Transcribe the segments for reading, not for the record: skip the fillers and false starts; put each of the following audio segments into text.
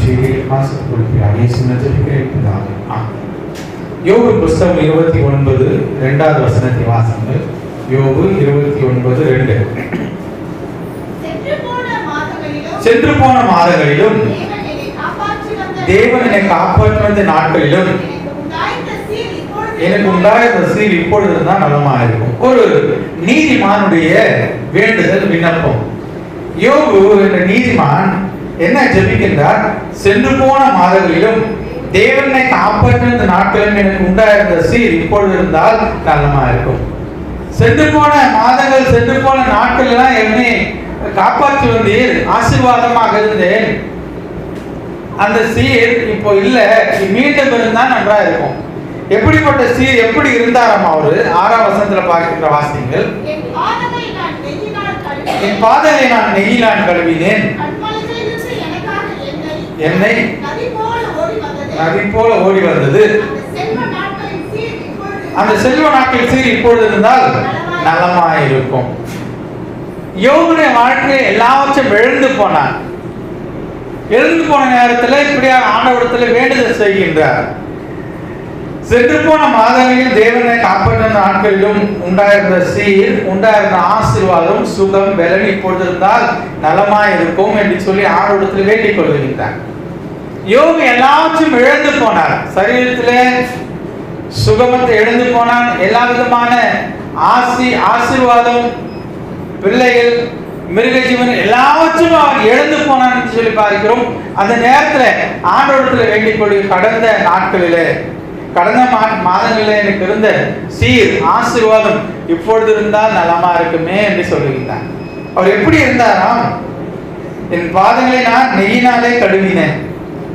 செய்தியை வாசித்துக் கொடுக்கிறார். இயேசுவின் ஜெபிக்கிறேன். யோபு புஸ்தகம் 29 2வது வசனத்தை வாசிங்கள். யோபு 29:2. சென்று போன மாதங்களிலும் தேவன் என்னை காப்பாற்றுவந்த நாட்களிலும் எனக்கு உண்டாயிருந்த சீர் இப்பொழுது தான் நலமாக இருக்கும். ஒரு நீதிமானுடைய வேண்டுதல் விண்ணப்பம். யோபு என்ற நீதிமான் என்ன ஜெபிக்கின்றார்? சென்று போன மாதங்களிலும் தேவனை காப்பாற்றுவந்த நாட்களிலும் எனக்கு உண்டாயிருந்த சீர் இப்பொழுது இருந்தால் நலமாக இருக்கும். சென்று போன மாதங்கள், சென்று போன நாட்கள் எல்லாம் என்னை காப்பாற்றி வந்தீர், ஆசீர்வாதமாக இருந்தேன். அந்த சீர் இப்போ இல்ல, மீண்டும் இருந்தா நன்றா இருக்கும். எப்படிப்பட்ட சீர், எப்படி இருந்தாராம் அவரு? 6ஆம் வசனத்துல பார்க்கின்ற வாசிங்கள். என் பாதங்களை நான் நெய்யினால் கழுவினேன், என்னை நதி போல ஓடி வந்தது. அந்த செல்வ நாட்களின் சீர் இப்பொழுது இருந்தால் நலமாயிருக்கும். யோபுடைய வாழ்க்கையை எல்லாவற்றையும் எழுந்து போனான். எழுந்து போன நேரத்தில் இப்படியா ஆண்டவரிடத்தில் வேண்டுதல் செய்கின்றார். சென்று போன மாதங்களில் தேவனை காப்பாற்ற நாட்களிலும் உண்டாயிருந்த சீர், உண்டாயிருந்த ஆசீர்வாதம், சுகம், பலன் இப்பொழுது இருந்தால் நலமாய் இருக்கும் என்று சொல்லி ஆண்டவரிடத்தில் வேண்டிக் கொள்கின்றார். யோபு எல்லாவற்றையும் இழந்து போனார். சரீரத்திலே சுகமத்தை இழந்து போனான். எல்லா விதமான ஆசீர்வாதம், பிள்ளைகள், மிருக ஜீவன் எல்லாவற்றையும் அவன் இழந்து போனான் என்று சொல்லி பார்க்கிறோம். அந்த நேரத்தில் ஆண்டவரிடத்தில் வேண்டிக் கொண்டு கடந்த நாட்களிலே, கடந்த மாதங்களில் எனக்கு இருந்த சீர், ஆசீர்வாதம் இப்பொழுது இருந்தால் நலமா இருக்குமே என்று சொல்லுகின்றார். அவர் எப்படி இருந்தாராம்? என் பாதங்களை நான் நெய்யினாலே கழுவினேன்.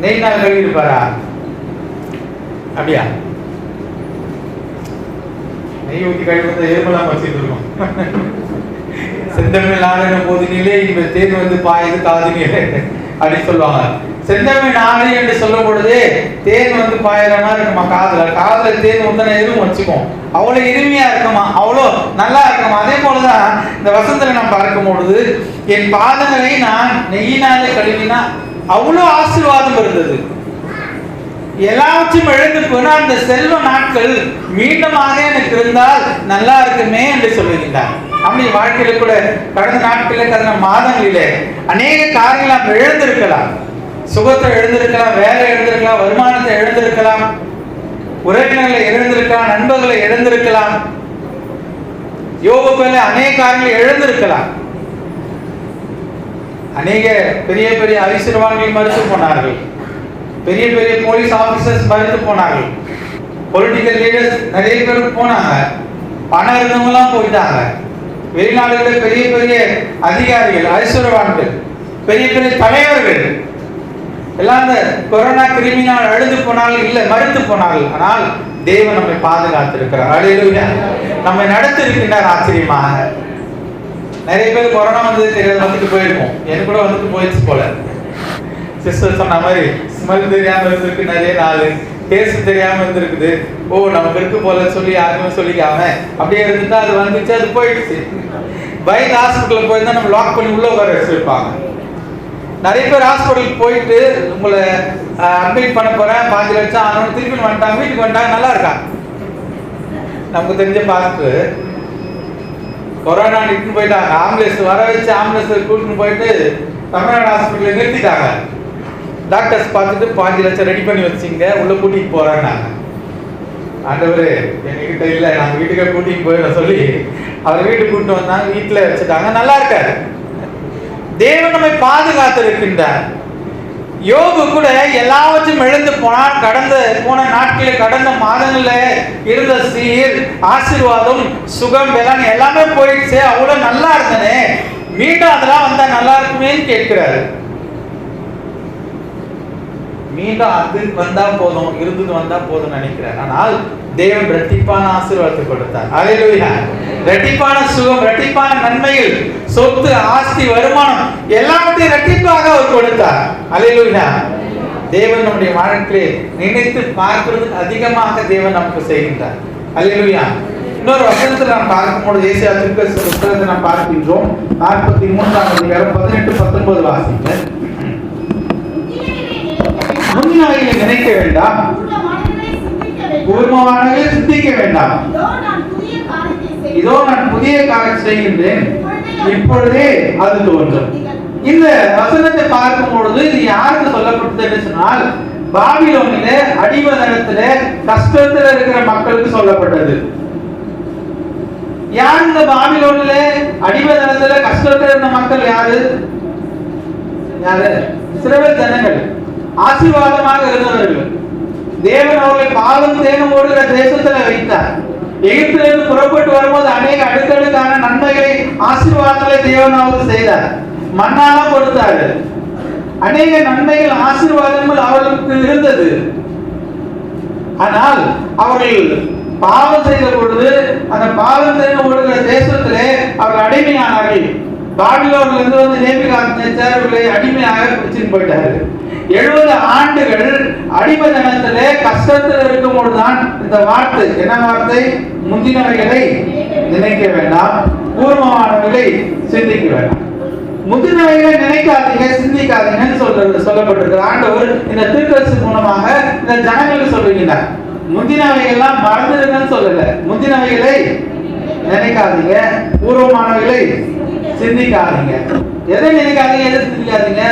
நெய்யினால் கழுவி இருப்பாரா? அப்படியா? நெய் ஊற்றி கழுவி எருமெல்லாம் வச்சுட்டு இருக்கோம். செந்தமிழ் நாடு போதினிலே இந்த தேன் வந்து பாயுது காதினிலே அப்படின்னு சொல்லுவாங்க. செந்தமிழ் நாடு என்று சொல்லும் பொழுது தேன் வந்து பாயிற மாதிரி இருக்குமா காதுல தேன் ஊத்தன எதுவும் வச்சுக்கும். அவ்வளோ இனிமையா இருக்குமா, அவ்வளோ நல்லா இருக்குமா. அதே போலதான் இந்த வசனத்துல நாம் பார்க்கும் பொழுது என் பாதங்களை நான் நெய்யினாலே கழுவினா அவ்வளோ ஆசீர்வாதம் இருந்தது. எல்லாவற்றையும் இழந்து போனா அந்த செல்வ நாட்கள் மீண்டுமாக எனக்கு இருந்தால் நல்லா இருக்குமே என்று சொல்லுகின்றார். நம்முடைய வாழ்க்கையில கூட கடந்த நாட்களில், கடந்த மாதங்களிலே அநேக காரியங்கள் நாம் இழந்திருக்கலாம். சுகத்தை இழந்திருக்கலாம், வேலை இழந்திருக்கலாம், வருமானத்தை இழந்திருக்கலாம், உறவினர்களை இழந்திருக்கலாம், நண்பர்களை இழந்திருக்கலாம். யோபு போல அநேக காரியங்களை இழந்திருக்கலாம். அநேக பெரிய பெரிய ஐஸ்வர்யவான்கள் மறுத்து போனார்கள். பெரிய பெரிய போலீஸ் ஆபீசர்ஸ் மறுத்து போனார்கள். பொலிட்டிக்கல் லீடர்ஸ் நிறைய பேர் போனாங்க. பணம் இருந்தவங்களாம் போயிட்டாங்க. வெளிநாடுகளில் பெரிய பெரிய அதிகாரிகள், ஐஸ்வர்யவான்கள், பெரிய பெரிய தலைவர்கள் எல்லாம் இந்த கொரோனா கிருமினால் அழுது போனார்கள், இல்லை மறுத்து போனார்கள். ஆனால் தேவன் நம்மை பாதுகாத்திருக்கிறார். அல்லேலூயா. நம்மை நடத்தி இருக்கின்றார் ஆச்சரியமாக. நிறைய பேர் கொரோனா வந்தது தெரியாது, வந்துட்டு போயிருக்கோம். எனக்கு கூட வந்துட்டு போயிடுச்சு போல. சிஸ்டர் சொன்ன மாதிரி ஸ்மெல் தெரியாம இருந்திருக்கு நிறைய நாள், டேஸ்ட் தெரியாம இருந்திருக்குது. ஓ நமக்கு இருக்கு போல சொல்லி யாருமே சொல்லிக்காம அப்படியே இருந்துட்டா அது வந்துச்சு, அது போயிடுச்சு. பயந்து ஹாஸ்பிட்டல் போயிருந்தா நம்ம லாக் பண்ணி உள்ள உட்கார வச்சிருப்பாங்க. நிறைய பேர் ஹாஸ்பிட்டலுக்கு போயிட்டு உங்களை அட்மிட் பண்ண போறேன் 5 லட்சம் ஆனோன்னு திருப்பி வந்துட்டாங்க, வீட்டுக்கு வந்துட்டாங்க, நல்லா இருக்கா. நமக்கு தெரிஞ்ச பார்த்து கொரோனா இட்டுன்னு போயிட்டாங்க. ஆம்புலன்ஸ் வர வச்சு ஆம்புலன்ஸ் கூட்டின்னு போயிட்டு தமிழ்நாடு ஹாஸ்பிட்டலில் நிறுத்திட்டாங்க. டாக்டர்ஸ் பார்த்துட்டு 5 லட்சம் ரெடி பண்ணி வச்சிங்க, உள்ள கூட்டிட்டு போறாங்க. ஆண்டவரே எங்ககிட்ட இல்லை, நாங்கள் வீட்டுக்கே கூட்டிட்டு போயிட சொல்லி அவர் வீட்டுக்கு கூட்டிட்டு வந்தாங்க, வீட்டில் வச்சுட்டாங்க, நல்லா இருக்காரு. தேவன் நம்மை பாதுகாத்து இருக்கின்றார். யோபு கூட எல்லாவற்றையும் இழந்து போனான். கடந்த போன நாட்களில், கடந்த மாதங்களில் இருந்த சீர், ஆசீர்வாதம், சுகம், பலன் எல்லாமே போயிடுச்சு. அவ்வளவு நல்லா இருந்தனே, மீண்டும் அதெல்லாம் வந்தா நல்லா இருக்குமேன்னு கேட்கிறாரு. மீண்டும் அது வந்தா போதும், இருந்தது வந்தா போதும் நினைக்கிறார். ஆனால் தேவன் இரட்டிப்பான ஆசீர்வாதத்தை கொடுத்தார். அல்லேலூயா. இரட்டிப்பான சுகம், இரட்டிப்பான நன்மைகள், சொத்து, ஆஸ்தி, வருமானம் எல்லாவற்றையும் இரட்டிப்பாக அவர் கொடுத்தார். அல்லேலூயா. தேவன் நம்முடைய வாழ்க்கையை நினைத்து பார்க்கிறதுக்கு அதிகமாக தேவன் நமக்கு செய்கின்றார். அல்லேலூயா. இன்னொரு வசனத்தில் நாம் பார்க்கும்போது ஏசாயா தீர்க்கதரிசி புத்தகத்தை நாம் பார்க்கின்றோம். 43ஆம் அதிகாரம் 18-19 வாசிங்க. முந்தினவைகளை நினைக்க வேண்டாம், கூர்மமானவைகளை சிந்திக்க வேண்டாம். இதோ நான் புதிய காரியம் செய்கின்றேன், இப்பொழுதே அது தோன்றும். இந்த வசனத்தை பார்க்கும் பொழுது இது யாருக்கு சொல்லப்பட்டது என்று சொன்னால், பாபிலோனிலே அடிமதனத்திலே கஷ்டத்தில் இருக்கிற மக்களுக்கு சொல்லப்பட்டது. யார் இந்த பாபிலோனிலே அடிமதனத்திலே கஷ்டத்தில் இருந்த மக்கள்? யாரு? இஸ்ரவேல் ஜனங்கள், ஆசீர்வாதமாக இருந்தவர்கள். தேவன் அவர்களை பாலும் தேனும் ஓடுகிற தேசத்துல வைத்தார். எகிப்திலிருந்து புறப்பட்டு வரும்போது அநேக அடுக்கடுக்கான நன்மைகளை, ஆசீர்வாதங்களை தேவன் அவர்கள் செய்தார். மன்னாலாம் கொடுத்தாரு. அநேக நன்மைகள், ஆசீர்வாதங்கள் அவர்களுக்கு இருந்தது. ஆனால் அவர்கள் பாவம் செய்த பொழுது அந்த பாவம் தேனும் ஓடுகிற தேசத்திலே அவர்கள் அடிமையானார்கள். பாபிலோனிலிருந்து வந்து நேபுகாத்நேச்சார் அடிமையாக பிடிச்சிட்டு போயிட்டாரு. 70 ஆண்டுகள் அடிமைத்தனத்திலே கஷ்டத்தில் இருக்கும் பொழுதுதான் இந்த வார்த்தை, என்ன வார்த்தை? முந்தினவைகளை நினைக்க வேண்டாம், பூர்வமானவைகளை சிந்திக்க வேண்டாம். முந்தினவைகளை நினைக்காதீங்க, சிந்திக்காதீங்கன்னு சொல்லப்பட்டிருக்கு. ஆண்டவர் இந்த தீர்க்கதரிசி மூலமாக இந்த ஜனங்களுக்கு சொல்லுகிறார். முந்தினவைகள்லாம் மறந்துடுங்கன்னு சொல்லல. முந்தினவைகளை நினைக்காதீங்க, பூர்வமானவைகளை சிந்திக்காதீங்க. எதை நினைக்காதீங்க, எதை சிந்திக்காதீங்க?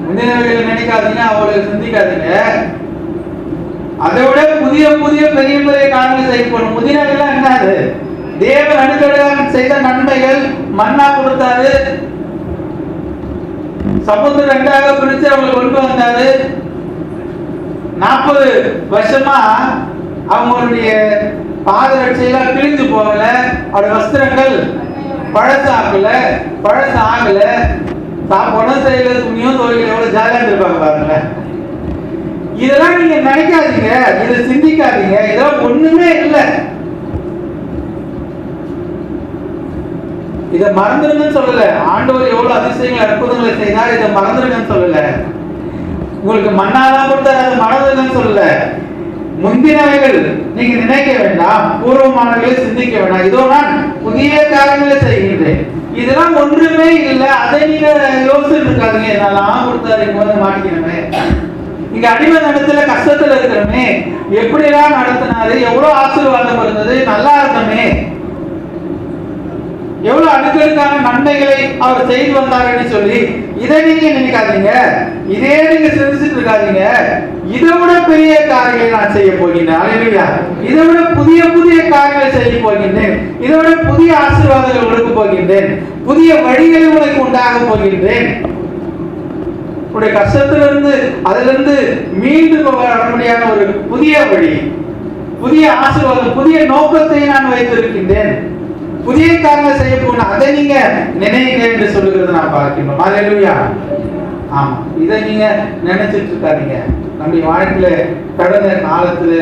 முந்தினவைகளை நினைக்காதீங்க, அவர்களை சிந்திக்காதீங்க. அதை விட புதிய புதிய பெரிய பெரிய காரியங்களை செய்யப்படும். முந்தினவைகள் என்னது? தேவன் அடுக்கடுக்காக செய்த நன்மைகள். மன்னா கொடுத்தாரு, சமுத்திரம் 2ஆக பிரித்து அவங்களை கொண்டு வந்தாரு. 40 வருஷமா அவங்களுடைய பாதரட்சையெல்லாம் கிழிஞ்சு போகல, அவருடைய வஸ்திரங்கள் பழசாகல. சாப்பிடும் செய்யல, துணியும் தொழில் எவ்வளவு ஜாலியா இருப்பாங்க பாருங்க. இதெல்லாம் நீங்க நினைக்காதீங்க, இதை சிந்திக்காதீங்க. இதெல்லாம் ஒண்ணுமே இல்லை. இதை மறந்துருங்கன்னு சொல்லல. ஆண்டவர் எவ்வளவு அதிசயங்கள் அற்புதங்களை செய்தார், இதை மறந்துருங்கன்னு சொல்லல. உங்களுக்கு மண்ணாதான் கொடுத்தாரு, அதை மறந்துருங்கன்னு சொல்லல. முந்தினவைகள் நீங்க நினைக்க வேண்டாம், பூர்வமானவைகளை சிந்திக்க வேண்டாம். இதோ நான் புதிய காரியங்களை செய்கின்றேன். இதெல்லாம் ஒன்றுமே இல்லை, அதை நீங்க யோசிச்சுட்டு இருக்காதீங்க. என்னெல்லாம் கொடுத்தாரு, இங்க வந்து மாட்டிக்கணுமே, இங்க அடிமதனத்துல கஷ்டத்துல இருக்கிறோமே, எப்படிலாம் நடத்தினாரு, எவ்வளவு ஆசீர்வாதம் இருந்தது, நல்லா இருந்தோமே, எவ்வளவு அடுக்கடுக்கான நன்மைகளை அவர் செய்து வந்தாருன்னு சொல்லி இதை நீங்க நினைக்காதீங்க. இதே நீங்க சிந்திச்சுட்டு இருக்காதீங்க. இதை விட பெரிய காரியங்களை நான் செய்ய போகின்றேன். அல்லேலூயா. இதை விட புதிய புதிய காரியங்களை செய்ய போகின்றேன். இதை விட புதிய ஆசீர்வாதங்கள் கொடுக்க போகின்றேன். புதிய வழிகளை உனக்கு உண்டாக போகின்றேன். உடைய கஷ்டத்திலிருந்து அதிலிருந்து மீண்டு வர முடியாத ஒரு புதிய வழி, புதிய ஆசீர்வாதம், புதிய நோக்கத்தை நான் வைத்திருக்கின்றேன். புதிய காரியங்களை செய்ய போன அதை நீங்க நினைங்க என்று சொல்லுகிறது நான் பார்க்கிறோம். அல்லேலூயா. ஆமா, இதை நீங்க நினைச்சிட்டு இருக்காதீங்க. நம்முடைய வாழ்க்கையில கடந்த காலத்துல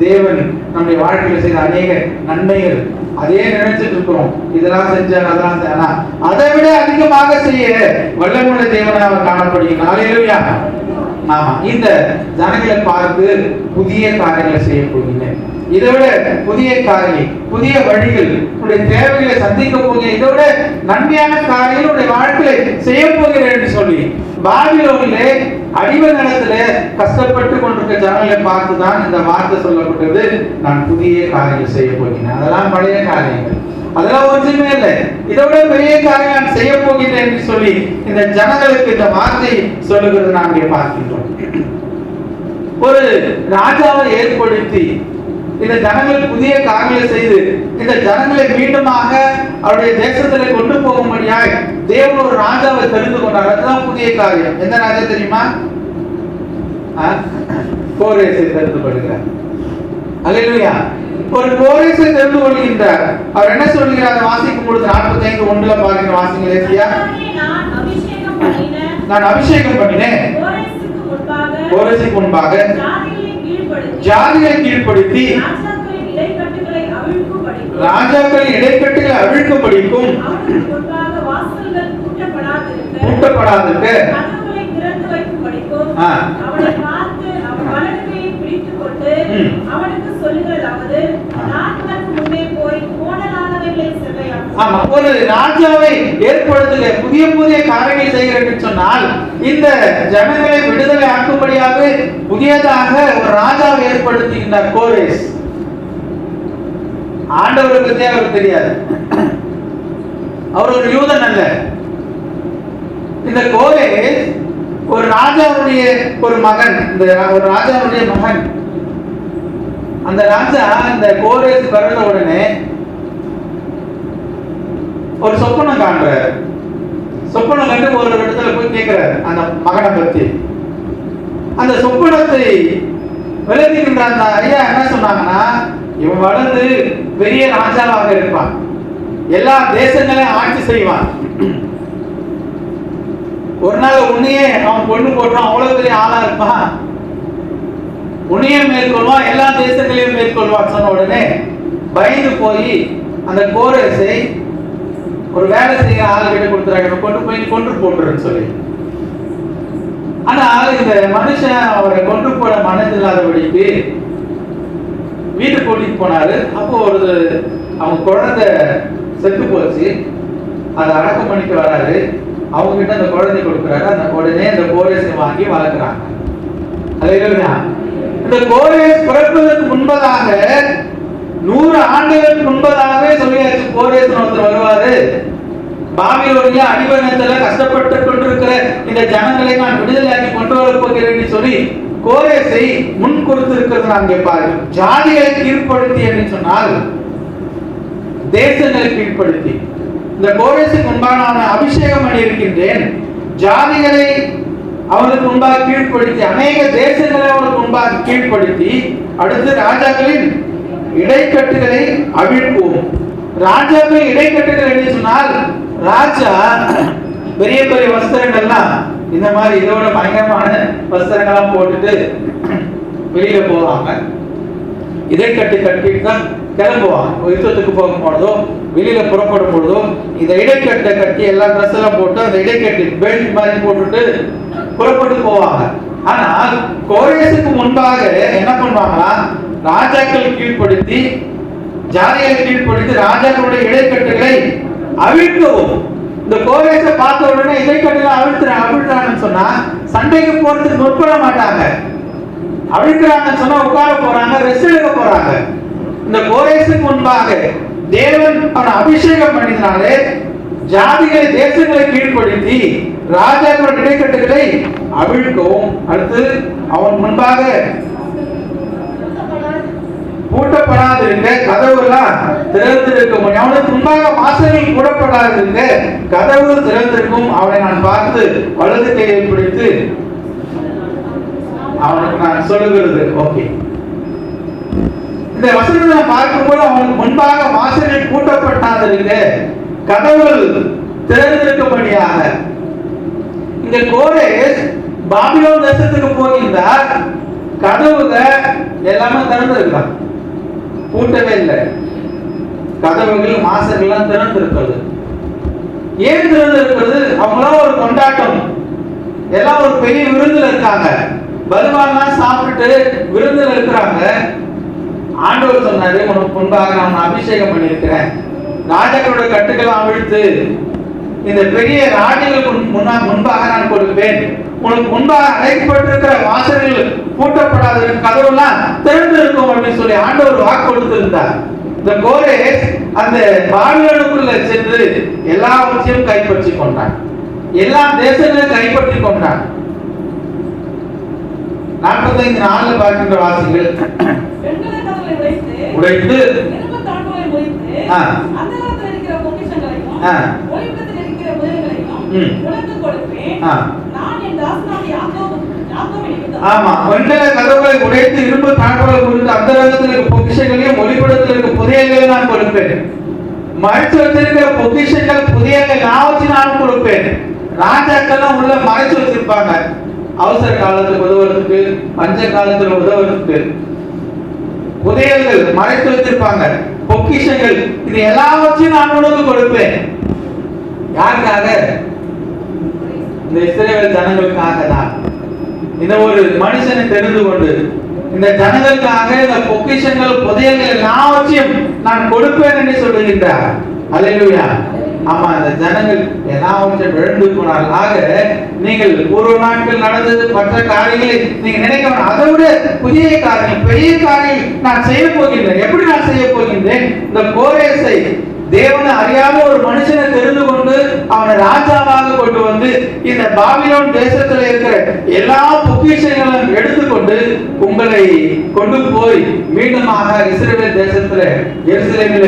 தேவன் நம்முடைய வாழ்க்கையில செய்த அநேக நன்மைகள் அதே நினைச்சிட்டு இருக்கிறோம். இதெல்லாம் செஞ்சார், அதெல்லாம் செய்யனா, அதை விட அதிகமாக செய்ய வல்லமுள்ள தேவனாக காணப்படுகிறார். அல்லேலூயா. ஆமா, இந்த ஜனங்களை பார்த்து புதிய காரியங்களை செய்ய போகிறேன். இதை விட புதிய காரியம், புதிய வழிகள், உடைய தேவைகளை சந்திக்க போகிறேன். இதை விட நன்மையான காரியம் உடைய வாழ்க்கையை செய்ய போகிறேன் என்று சொல்லி பாபிலோனிலே அடிமைத்தனத்திலே கஷ்டப்பட்டு கொண்டிருக்க ஜனங்களை பார்த்துதான் இந்த வார்த்தை சொல்லப்பட்டது. நான் புதிய காரியங்கள் செய்ய போகிறேன். அதெல்லாம் பழைய காரியங்கள், அதெல்லாம் ஒன்றுமே இல்லை. இதை விட பெரிய காரியம் நான் செய்ய போகிறேன் என்று சொல்லி இந்த ஜனங்களுக்கு இந்த வார்த்தை சொல்லுகிறது நாம் இங்கே பார்க்கின்றோம். ஒரு ராஜாவை ஏற்படுத்தி இந்த ஜனங்கள் புதிய காரியங்களை செய்து இந்த ஜனங்களை மீண்டுமாக அவருடைய தேசத்திலே கொண்டு போகும்படியாக தேவன் ஒரு ராஜாவை தெரிந்து கொண்டார். அதுதான் புதிய காரியம். எந்த ராஜா தெரியுமா? கோரேசை தெரிந்து கொள்கிறார். அல்லேலூயா. ஒரு கோரேசை தெரிந்து கொள்கின்றார். அவர் என்ன சொல்கிறார்? வாசிக்கும் பொழுது 45:1 பார்க்கிற வாசிங்க. ஏசியா, நான் அபிஷேகம் பண்ணினேன் கோரேசுக்கு முன்பாக ஜாதிகளை கீழ்ப்படுத்தி ராஜாக்களின் இடைக்கட்டுகளை அவிழ்க்கும்படிக்கும் கூட்டப்படாதிருக்க ஆமா, ஒரு ராஜாவை ஏற்படுத்துக, புதிய புதிய காரியங்கள் செய்கிறேன் சொன்னால் இந்த ஜனங்களை விடுதலை ஆக்கும்படியாக புதியதாக ஒரு ராஜாவை ஏற்படுத்துகின்றார் கோரேஸ். ஆண்டவரை பற்றி அவருக்கு தெரியாது, அவர் ஒரு யூதன் அல்ல. இந்த கோரேஸ் ஒரு ராஜாவுடைய ஒரு மகன், இந்த ஒரு ராஜாவுடைய மகன். அந்த ராஜா இந்த கோரேஸ் பிறந்த உடனே ஒரு சொப்பனம் காண்றாரு. சொப்பனம் கண்டு ஒரு இடத்துல போய் கேட்கிறாரு அந்த மகனை பத்தி. அந்த சொப்பனத்தை விளக்குகின்ற அந்த ஐயா என்ன சொன்னாங்கன்னா, இவன் வளர்ந்து பெரிய ராஜாவாக இருப்பான், எல்லா தேசங்களையும் ஆட்சி செய்வான், ஒரு நாள் உன்னையே அவன் பொண்ணு போடுறான், அவ்வளவு பெரிய ஆளா இருப்பான், உன்னையே மேற்கொள்வான், எல்லா தேசங்களையும் மேற்கொள்வான் சொன்ன உடனே பயந்து போய் அந்த கோரேஸை ஒரு வேலை செய்ய ஆள் கிட்ட கொடுத்துறாங்க, கொண்டு போய் கொன்று போட்டுருன்னு சொல்லி. ஆனால் இந்த மனுஷன் அவரை கொன்று போட மனதில்லாதபடிக்கு வீட்டுக்கு கூட்டிட்டு போனாரு. அப்போ ஒரு அவங்க குழந்தை செத்து போச்சு, அதை அடக்கம் பண்ணிட்டு வராரு. அவங்க கிட்ட அந்த குழந்தை கொடுக்குறாரு. அந்த உடனே இந்த கோரேஸை வாங்கி வளர்க்குறாங்க. அல்லேலூயா. இந்த கோரேஸ் பிறப்பதற்கு முன்பதாக 100 ஆண்டுகளுக்கு முன்பதாகவே சொல்லியாச்சு, கோரேஸ் ஒருத்தர் வருவாரு, பாபிலோனிய அடிமைத்தனத்துல கஷ்டப்பட்டு கொண்டிருக்கிற இந்த ஜனங்களை நான் விடுதலையாக்கி கொண்டு வர போகிறேன் சொல்லி கோரேஸை முன் கொடுத்திருக்கிறது நாம் பாருங்கள். ஜாதிகளை கீழ்ப்படுத்தி என்று சொன்னால் தேசங்களை கீழ்ப்படுத்தி, இந்த கோரேஸுக்கு முன்பாக நான் அபிஷேகம் பண்ணி இருக்கின்றேன், ஜாதிகளை அவனுக்கு முன்பாக கீழ்ப்படுத்தி, அநேக தேசங்களை அவனுக்கு முன்பாக கீழ்ப்படுத்தி, அடுத்து ராஜாக்களின் இடைக்கட்டுகளை அவிழ்ப்போம். ராஜாக்கள் இடைக்கட்டுகள் என்று சொன்னால் ராஜா பெரிய பெரிய வஸ்திரங்கள்லாம் இந்த மாதிரி இதோட பயங்கரமான வஸ்திரங்கள்லாம் போட்டுட்டு வெளியில போவாங்க. இடைக்கட்டு கட்டிட்டு தான் கிளம்புவாங்க. யுத்தத்துக்கு போகும் பொழுதோ வெளியில புறப்படும் பொழுதோ இந்த இடைக்கட்டை கட்டி எல்லா ட்ரெஸ் எல்லாம் போட்டு அந்த இடைக்கட்டு பெல்ட் மாதிரி போட்டுட்டு புறப்பட்டு போவாங்க. ஆனால் கோரேஸுக்கு முன்பாக என்ன பண்ணுவாங்களா, ராஜாக்கள் கீழ்ப்படுத்தி, ஜாதிகளை கீழ்ப்படுத்தி ராஜாக்களுடைய இடைக்கட்டுகளை அவிழ்க்கவும். இந்த கோரேஸை பார்த்த உடனே இடைக்கட்டுகளை அவிழ்க்கிறாங்கன்னு சொன்னா சண்டைக்கு போறதுக்கு முற்பட மாட்டாங்க. அவிழ்க்கிறாங்கன்னு சொன்னா உட்கார போறாங்க, ரெஸ்ட் எடுக்க போறாங்க. இந்த கோரேஸுக்கு முன்பாக தேவன் அவனை அபிஷேகம் பண்ணினாலே ஜாதிகளை தேசங்களை கீழ்ப்படுத்தி ராஜாக்களுடைய இடைக்கட்டுகளை அவிழ்க்கவும். அடுத்து அவன் முன்பாக பூட்டப்படாது இருக்க கதவுலாம் திறந்திருக்கும், அவனுக்கு முன்பாக வாசல்கள் மூடப்படாது இருக்க கதவு திறந்திருக்கும். அவனை நான் பார்த்து வலது கையை பிடித்து அவனுக்கு நான் சொல்லுகிறது. ஓகே, இந்த வசனத்தை பார்க்கும்போது அவனுக்கு முன்பாக வாசல்கள் பூட்டப்படாது இருக்க கதவுகள் திறந்திருக்கும்படியாக. இந்த கோரேஸ் பாபிலோன் தேசத்துக்கு போகின்றார், கதவுகள் எல்லாமே திறந்திருக்கான், பூட்டவே இல்லை. கதவுகள் வாசல்கள் திறந்திருக்கிறது. ஏன் திறந்திருக்கிறது? அவங்களாம் ஒரு கொண்டாட்டம், எல்லாம் ஒரு பெரிய விருந்துல இருக்காங்க, பலவான்லாம் சாப்பிட்டு விருந்துல இருக்கிறாங்க. ஆண்டவர் சொன்னாரு, உனக்கு முன்பாக நான் அபிஷேகம் பண்ணியிருக்கிறேன், ராஜாக்களோட கட்டுகளை அவிழ்த்து இந்த பெரிய ராஜ்யங்களுக்கு முன்பாக நான் கொடுப்பேன், உனக்கு முன்பாக அடைக்கப்பட்டிருக்கிற வாசல்கள் பூட்டப்படாத கதவுலாம் திறந்திருக்கும் அப்படின்னு சொல்லி ஆண்டவர் வாக்கு கொடுத்திருந்தார். இந்த கோரேஸ் அந்த பாபிலோனுக்குள்ள சென்று எல்லாவற்றையும் கைப்பற்றி கொண்டான், எல்லா தேசங்களையும் கைப்பற்றி கொண்டான். 45:4 பார்க்கின்ற வாசிகள் உடைத்து ஆமா, வெண்கல கதவுகளை உடைத்து இரும்பு தாழ்வுகளை குறித்து அந்தரங்கத்தில் இருக்க பொக்கிஷங்களையும் ஒளிப்படத்தில் இருக்க புதையல்களை நான் கொடுப்பேன். மறைச்சு வச்சிருக்கிற பொக்கிஷங்கள் புதையல்கள் எல்லாவற்றையும் நான் கொடுப்பேன். ராஜாக்கள்லாம் உள்ள மறைச்சு வச்சிருப்பாங்க, அவசர காலத்துக்கு உதவுறதுக்கு, பஞ்ச காலத்துல உதவுறதுக்கு புதையல்கள் மறைத்து வச்சிருப்பாங்க, பொக்கிஷங்கள், இது எல்லாவற்றையும் நான் உனக்கு கொடுப்பேன். யாருக்காக? இந்த இஸ்ரவேல் ஜனங்களுக்காக தான். இந்த ஒரு மனுஷனை தெரிந்து கொண்டு இந்த ஜனங்களுக்காக இந்த பொக்கிஷங்கள் புதையல்கள் எல்லாவற்றையும் நான் கொடுப்பேன் என்று சொல்லுகின்றார். அல்லேலூயா. ஆமா, அந்த ஜனங்கள் எல்லாவற்றையும் இழந்து போனார்கள். ஆக நீங்கள் ஒரு நாட்கள் நடந்தது மற்ற காரியங்களை நீங்க நினைக்க வேண்டாம். அதை விட புதிய காரியம், பெரிய காரியம் நான் செய்ய போகின்றேன். எப்படி நான் செய்ய போகின்றேன்? இந்த கோரேசை தேவனை அறியாத ஒரு மனுஷனை தெரிந்து கொண்டு அவனை ராஜாவாக கொண்டு வந்து இந்த பாபிலோன் தேசத்துல இருக்கிற எல்லா பொக்கிஷங்களையும் எடுத்துக்கொண்டு உங்களை கொண்டு போய் மீண்டுமாக இஸ்ரவேல் தேசத்துல இஸ்ரவேல்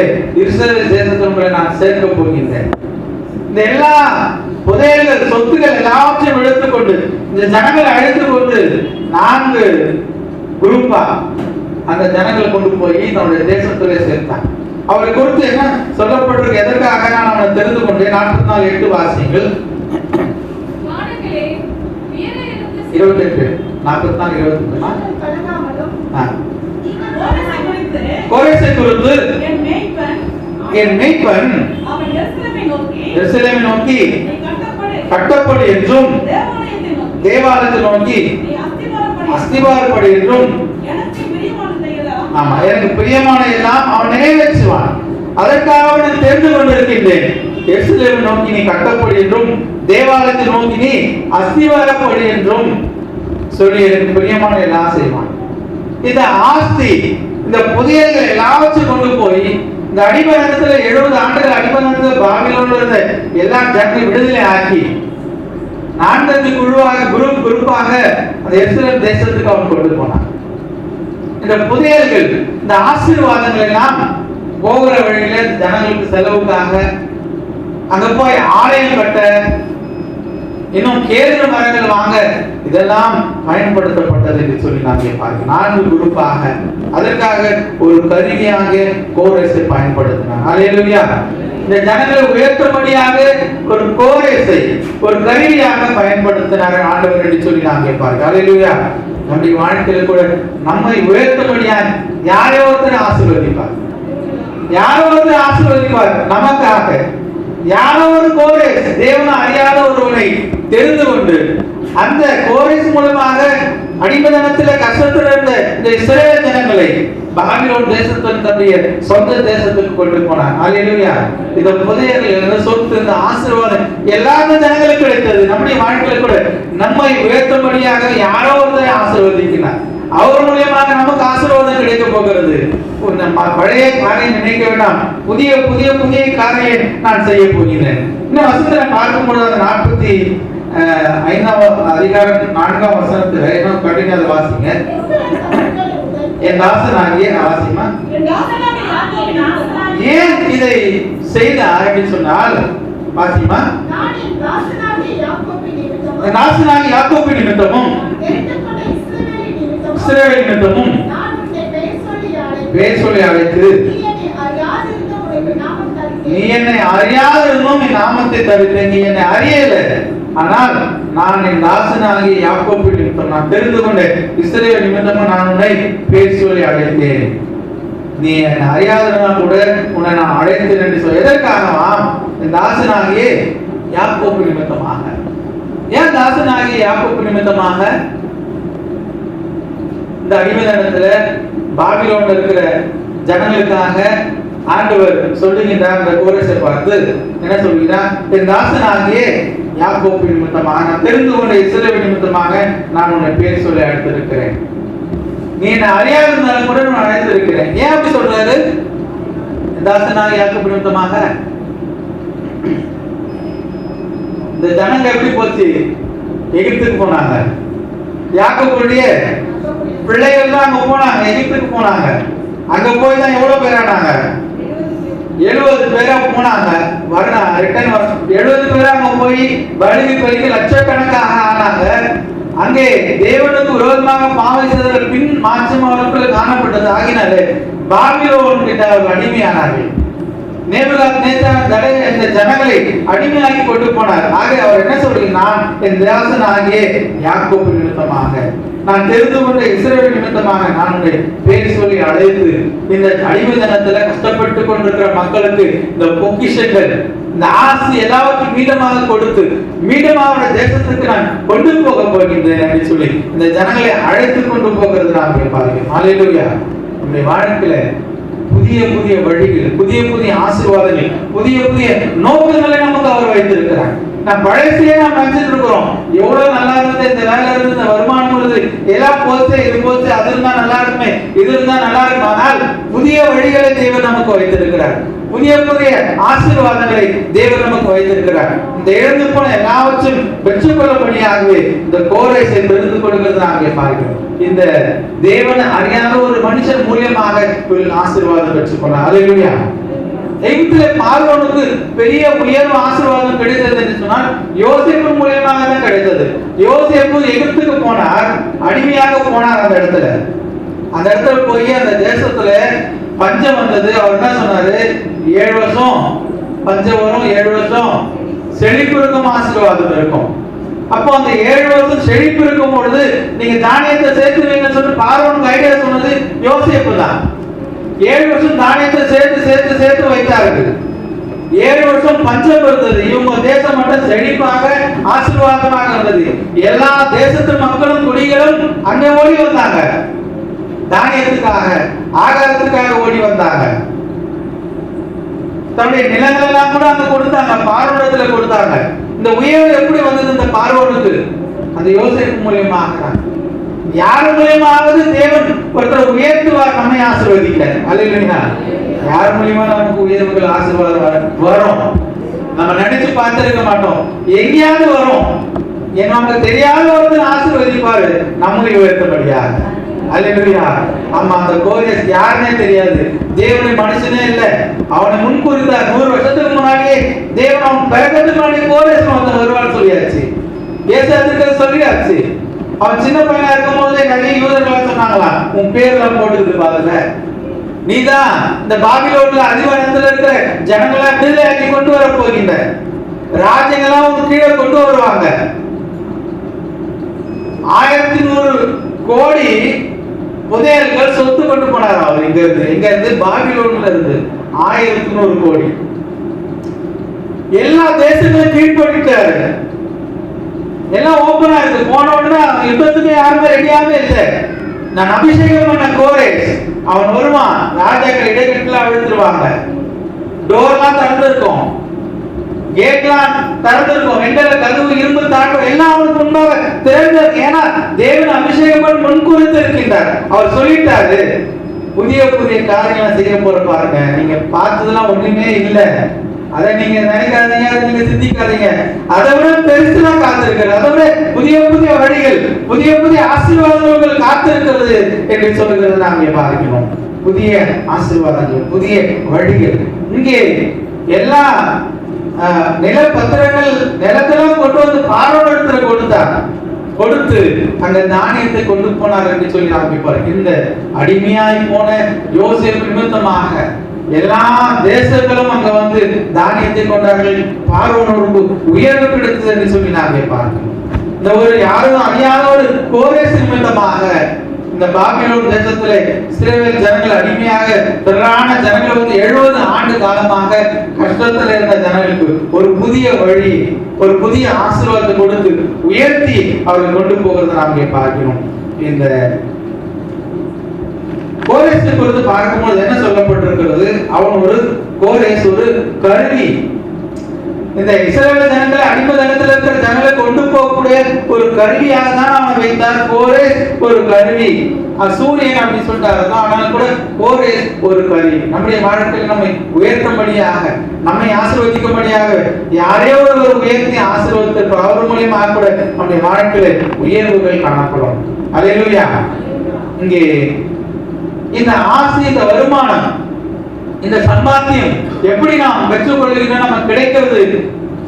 தேசத்துல உங்களை நான் சேர்க்க போகின்றேன். இந்த எல்லா புதையல்கள், சொத்துக்கள் எல்லாவற்றையும் எடுத்துக்கொண்டு இந்த ஜனங்களை அழைத்து கொண்டு 4 குரூப்பா அந்த ஜனங்களை கொண்டு போய் தன்னுடைய தேசத்திலே சேர்த்தான். அவரை குறித்து என்ன சொல்லப்பட்டிருக்கு, எதற்காக நான் அவனை தெரிந்து கொண்டேன்? 44:8 வாசியுங்கள். 28 44:28 கோரேசை குறித்து என் மேய்ப்பன் எருசலேமை நோக்கி கட்டப்படு என்றும் தேவாலயத்தை நோக்கி அஸ்திபாரப்படு என்றும், ஆமா, எனக்கு பிரியமான எல்லாம் அவன் நிறைவேற்றுவான். அதற்காக அவனை தெரிந்து கொண்டிருக்கின்றேன். எருசலேமை நோக்கி நீ கட்டப்படு என்றும் தேவாலயத்தை நோக்கி நீ அஸ்திவாரப்படு என்றும் சொல்லி எனக்கு பிரியமான எல்லாம் செய்வான். இந்த ஆஸ்தி, இந்த புதியர்கள் எல்லாவற்றையும் கொண்டு போய் இந்த அடிமனத்துல 70 ஆண்டுகள் அடிமனத்துல பாபிலோன்ல இருந்த எல்லா ஜனங்களையும் விடுதலை ஆக்கி 4 குரூப்பாக அந்த எருசலேம் தேசத்துக்கு அவன் கொண்டு போனான். இந்த புதையல்கள், இந்த ஆசீர்வாதங்கள் எல்லாம் போகிற வழியில ஜனங்களுக்கு செலவுக்காக அங்க போய் ஆலயம் கட்ட, இன்னும் கேதுரு மரங்கள் வாங்க இதெல்லாம் பயன்படுத்தப்பட்டது என்று சொல்லி நாங்கள் பார்க்கிறோம். 4 குரூப்பாக அதற்காக ஒரு கருவியாக கோரேசை பயன்படுத்தினார். அல்லேலூயா. இந்த ஜனங்களை உயர்த்தும்படியாக ஒரு கோரேசை ஒரு கருவியாக பயன்படுத்தினார் ஆண்டவர் என்று சொல்லி நாங்கள் பார்க்கிறோம். அல்லேலூயா. நம்முடைய வாழ்க்கையில கூட நம்மை உயர்த்தும்படியாக யாரோ ஒருத்தர் ஆசீர்வதிப்பார், யாரோ ஒருத்தர் ஆசீர்வதிப்பார் நமக்காக. யாரோ ஒரு கோரேஸ் தேவனை அறியாத ஒருவனை தெரிந்து கொண்டு அந்த கோரேஸ் மூலமாக அடிமதனத்தில கஷ்டத்தில் இருந்த இந்த இஸ்ரவேல் ஜனங்களை பாபிலோன் தேசத்தின் தன்னுடைய சொந்த தேசத்துக்கு கொண்டு போனார். அல்லேலூயா. இந்த புதையல்கள், சொத்து, இந்த ஆசீர்வாதம் எல்லா ஜனங்களுக்கு கிடைத்தது. நம்முடைய வாழ்க்கையில கூட நம்மை உயர்த்தும்படியாக யாரோ ஒருத்தரை ஆசீர்வதிக்கிறார். அவர் மூலியமாக நமக்கு ஆசீர்வாதம் கிடைக்க போகிறது. பழைய காரியம் நினைக்க வேண்டாம், புதிய புதிய புதிய காரியம் நான் செய்ய போகிறேன். இன்னும் வசனத்தை பார்க்கும்போது அந்த 45ஆம் அதிகாரம் 4ஆம் வசனத்துல இன்னும் கண்டினியூ அதை வாசிங்க. என் தாசனாகிய வாசிமா ஏன் இதை செய்தார் என்று சொன்னால், வாசிமா, தாசனாகிய யாக்கோபின் நிமித்தமும் இஸ்ரவேல் நிமித்தமும் பேர் சொல்லி அழைத்து நீ என்னை அறியாதிருந்தும் என் நாமத்தை தவிர்த்தேன். நீ என்னை அறியல, ஆனால் நான் என் தாசனாகிய யாக்கோபின் நிமித்தம் நான் தெரிந்து கொண்டேன், இஸ்ரவேல் நிமித்தமும் நான் உன்னை பேர் சொல்லி அழைத்தேன். நீ என்னை அறியாதனால் கூட உன்னை நான் அழைத்தேன் என்று சொல்ல. எதற்காகவா? என் தாசனாகிய யாக்கோபு நிமித்தமாக. ஏன் தாசனாகிய யாக்கோபு நிமித்தமாக? இந்த அடிமைத்தனத்துல பாபிலோன்ல இருக்கிற ஜனங்களுக்காக ஆண்டவர் சொல்லுகின்றார். அந்த கோரேசை பார்த்து என்ன சொல்கிறார்? என் தாசனாகிய யாக்கோபு நிமித்தமாக நான் தெரிந்து கொண்ட இஸ்ரவேல் நிமித்தமாக நான் உன்னை பேர் சொல்லி அழைத்திருக்கிறேன். நீ என்னை அறியாதிருந்தாலும் கூட நான் அழைத்திருக்கிறேன். ஏன் அப்படி சொல்றாரு? தாசனாகிய யாக்கோபு நிமித்தமாக. இந்த ஜனங்க எப்படி போச்சு? எகிப்துக்கு போனாங்க. யாக்கோபுடைய பிள்ளைகள் தான் அங்க போனாங்க, எகிப்துக்கு போனாங்க. அங்க போய் தான் எவ்வளவு பேர் ஆனாங்க? 70 பேரா போனாங்க. ரிட்டர்ன் 70 பேரா அங்க போய் பலிக்கு பெருகி லட்சக்கணக்காக ஆனாங்க. அங்கே தேவனுக்கு விரோதமாக பாவம் செய்தவர்கள் பின் மாற்றம் அவர்களுக்கு காணப்பட்டது. ஆகினாலே பாபிலோன் கிட்ட அவர்கள் அடிமையானார்கள். நேபுகாத்நேச்சார் இந்த ஜனங்களை அடிமையாக்கி கொண்டு போனார். ஆக அவர் என்ன சொல்றீங்க? நான் என் தாசனாகிய யாக்கோபு நிமித்தமாக நான் தெரிந்து கொண்ட இஸ்ரவேல் நிமித்தமாக நான் உன்னை பேர் சொல்லி அழைத்து இந்த அடிமைத்தனத்துல கஷ்டப்பட்டு கொண்டிருக்கிற மக்களுக்கு இந்த பொக்கிஷங்கள், இந்த ஆசி எல்லாவற்றையும் மீதமாக கொடுத்து மீதமாக தேசத்துக்கு நான் கொண்டு போக போகின்றேன் அப்படின்னு சொல்லி இந்த ஜனங்களை அழைத்து கொண்டு போகிறது நாம் பார்க்கிறோம். அல்லேலூயா. நம்முடைய வாழ்க்கையில புதிய புதிய புதிய வழிகள், புதிய புதிய ஆசீர்வாதங்கள், புதிய புதிய நோக்கங்களை நமக்கு அவர் வைத்திருக்கிறார். நான் பழையசிலே நாம் நினைச்சிட்டு இருக்கிறோம், எவ்வளவு நல்லா இருந்தது, இந்த வேலை இருந்தது, இந்த வருமானம் இருந்தது, எல்லாம் போச்சு, இது போச்சு, அது இருந்தா நல்லா இருக்குமே, இது இருந்தா நல்லா இருக்கும். ஆனால் புதிய வழிகளை தேவன் நமக்கு வைத்திருக்கிறார். புதிய புதிய ஆசீர்வாதங்களை தேவன் நமக்கு வைத்திருக்கிறார். இந்த இழந்து போன எல்லாவற்றையும் பெற்றுக்கொள்ளும்படியாகவே இந்த கோரேசை பெருந்து கொடுக்கிறது நாங்கள் பார்க்கிறோம். இந்த தேவன் அறியாத ஒரு மனுஷன் மூலியமாக ஆசீர்வாதம் பெற்றுக்கொண்டார். அல்லேலூயா. எகிப்திலே பார்வோனுக்கு பெரிய உயர்வு ஆசீர்வாதம் கிடைத்தது என்று சொன்னால் யோசேப்பு மூலியமாக தான் கிடைத்தது. யோசேப்பு எகிப்துக்கு போனார், அடிமையாக போனார். அந்த இடத்துல போய் அந்த தேசத்துல பஞ்சம் வந்தது. அவர் என்ன சொன்னாரு, 7 வருஷம் பஞ்சம் வரும், 7 வருஷம் செழிப்பு இருக்கும், ஆசீர்வாதம் இருக்கும். அப்போ அந்த 7 வருஷம் செழிப்பு இருக்கும் பொழுது நீங்க தானியத்தை சேர்த்துவீங்கன்னு சொல்லி பார்வோனுக்கு ஐடியா சொன்னது யோசேப்பு தான். 7 வருஷம் தானியத்தை சேர்த்து சேர்த்து சேர்த்து வைத்தார்கள். 7 வருஷம் பஞ்சம் இருந்தது. இவங்க தேசம் மட்டும் செழிப்பாக ஆசீர்வாதமாக இருந்தது. எல்லா தேசத்து மக்களும் குடிகளும் அங்கே ஓடி வந்தாங்க, தானியத்துக்காக ஆகாரத்துக்காக ஓடி வந்தாங்க. தன்னுடைய நிலங்கள் எல்லாம் கூட அங்க கொடுத்தாங்க, பார்வோனிடத்துல கொடுத்தாங்க. இந்த உயர்வு எப்படி வந்தது இந்த பார்வோனுக்கு? அந்த யோசேப்பு மூலியமாக. யார் மூலியமாவது தேவன் ஒருத்தர் உயர்த்துவார், நம்மை ஆசீர்வதிக்கிறார். அல்லேலூயா. யார் மூலியமா நமக்கு உயர்வுகள் ஆசீர்வாதம் வரும் நம்ம நினைச்சு பார்த்திருக்க மாட்டோம், எங்கேயாவது வரும். நமக்கு தெரியாத ஒருத்தர் ஆசீர்வதிப்பாரு நம்மளை உயர்த்தபடியாக. அல்லேலூயா. ஆமா, அந்த கோரேஸ் யாருன்னே தெரியாது, தேவனை மனுஷனே இல்ல, அவனை முன்குறித்தார். 100 வருஷத்துக்கு முன்னாடியே தேவன் அவன் பிறக்கிறதுக்கு முன்னாடி கோரேஸ் வருவான்னு சொல்லியாச்சு, ஏசாதுக்கு சொல்லியாச்சு. அவன் சின்ன பையனா இருக்கும் போதே நிறைய யூதர்கள் சொன்னாங்களா, உன் பேர்லாம் போட்டுக்கிட்டு பாருங்க, நீதான் இந்த பாபிலோன்ல அதிகாரத்துல இருக்கிற ஜனங்களா விடுதலையாக்கி கொண்டு வர போகின்ற, ராஜ்யங்களா உங்க கீழே கொண்டு வருவாங்க. 1100 கோடி புதையல்கள் சொத்து கொண்டு போனார் அவர். இங்க இருந்து பாபிலோன்ல இருந்து 1100 கோடி எல்லா தேசத்தையும் கீழ்படுத்திட்டாரு. எல்லாம் ஓபனா இருக்கு. போன உடனே யுத்தத்துக்கு யாருமே ரெடியாவே இல்லை. நான் அபிஷேகம் பண்ண கோரேஸ் அவன் வருவான், ராஜாக்கள் இடைக்கட்டெல்லாம் அழுத்துருவாங்க, டோர்லாம் திறந்திருக்கும், கேட்லாம் திறந்திருக்கும், வெண்டல கதவு இரும்பு தாக்கம் எல்லாம் அவனுக்கு முன்பாக திறந்திருக்கு. ஏன்னா தேவன் அபிஷேகம் முன்குறித்து இருக்கின்றார். அவர் சொல்லிட்டாரு, புதிய புதிய காரியங்களை செய்ய போற பாருங்க, நீங்க பார்த்ததெல்லாம் ஒண்ணுமே இல்லை, அதை நீங்க நினைக்காதீங்க, அதை நீங்க சிந்திக்காதீங்க, அதை விட பெருசுதான் காத்திருக்கிறது, அதை விட புதிய புதிய வழிகள், புதிய புதிய ஆசீர்வாதங்கள் காத்திருக்கிறது என்று சொல்லுகிறது நாம் பார்க்கிறோம். புதிய ஆசீர்வாதங்கள், புதிய வழிகள். இங்கே எல்லா நில பத்திரங்கள் நிலத்தெல்லாம் கொண்டு வந்து பார்வோனிடத்துல கொடுத்து அந்த தானியத்தை கொண்டு போனார் என்று சொல்லி ஆரம்பிப்பார். இந்த அடிமையாய் போன யோசேப்பு நிமித்தமாக எல்லா தேசங்களும் அங்க வந்து தானியத்தை கொண்டார்கள். பார்வோனுக்கு உயர்வு கிடைத்தது என்று சொல்லி நாங்கள் பார்க்கிறோம். இந்த ஒரு யாரும் அறியாத ஒரு கோரேஸ் நிமித்தமாக இந்த பாபிலோன் தேசத்திலே இஸ்ரவேல் ஜனங்கள் அடிமையாக திரளான ஜனங்கள் வந்து 70 ஆண்டு காலமாக கஷ்டத்தில் இருந்த ஜனங்களுக்கு ஒரு புதிய வழி, ஒரு புதிய ஆசீர்வாதத்தை கொடுத்து உயர்த்தி அவர்கள் கொண்டு போகிறத நாம் பார்க்கிறோம். இந்த கோரேசை குறித்து பார்க்கும்போது என்ன சொல்லப்பட்டிருக்கிறது, அவன் ஒரு கோரேஸ் ஒரு கருவி. இந்த இஸ்ரவேல் ஜனங்களை அடிமை தனத்தில் இருக்கிற ஜனங்களை கொண்டு போகக்கூடிய ஒரு கருவியாக தான் அவன் வைத்தார். கோரேஸ் ஒரு கருவி, சூரியன் அப்படி சொல்லிட்டாரு. ஆனால் கூட கோரேஸ் ஒரு கருவி. நம்முடைய வாழ்க்கையில் நம்மை உயர்த்தும்படியாக, நம்மை ஆசீர்வதிக்கும்படியாக யாரையோ ஒரு உயர்த்தி ஆசீர்வதித்திருப்பார். அவர் மூலியமாக கூட நம்முடைய வாழ்க்கையில் உயர்வுகள் காணப்படும். அல்லேலூயா. இங்கே இந்த ஆசை, இந்த வருமானம், இந்த சம்பாத்தியம் எப்படி நாம் பெற்றுக்கொள்கிறோம், நமக்கு கிடைக்கிறது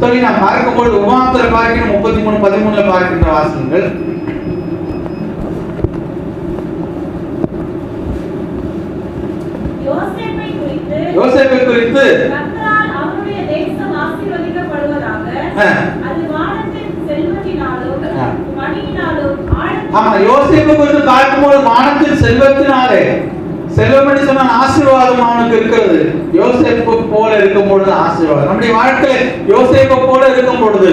சொல்லி நாம் பார்க்கும்போது உபாகமத்தில் பார்க்கிறோம். 33:13 பார்க்கின்ற வாசகங்கள். யோசேப்பை குறித்து கர்த்தரால் அவருடைய தேசம் ஆசீர்வதிக்கப்படுவதாக, அது வானத்தின் செல்வத்தினாலும் மணியினாலும் ஆமா, யோசேப்பை குறித்து பார்க்கும்போது வானத்தின் செல்வத்தினாலே, செல்வம் என்று சொன்ன ஆசீர்வாதம் அவனுக்கு இருக்கிறது. யோசேப்பு போல இருக்கும் பொழுது ஆசீர்வாதம். நம்முடைய வாழ்க்கையில யோசேப்பு போல இருக்கும் பொழுது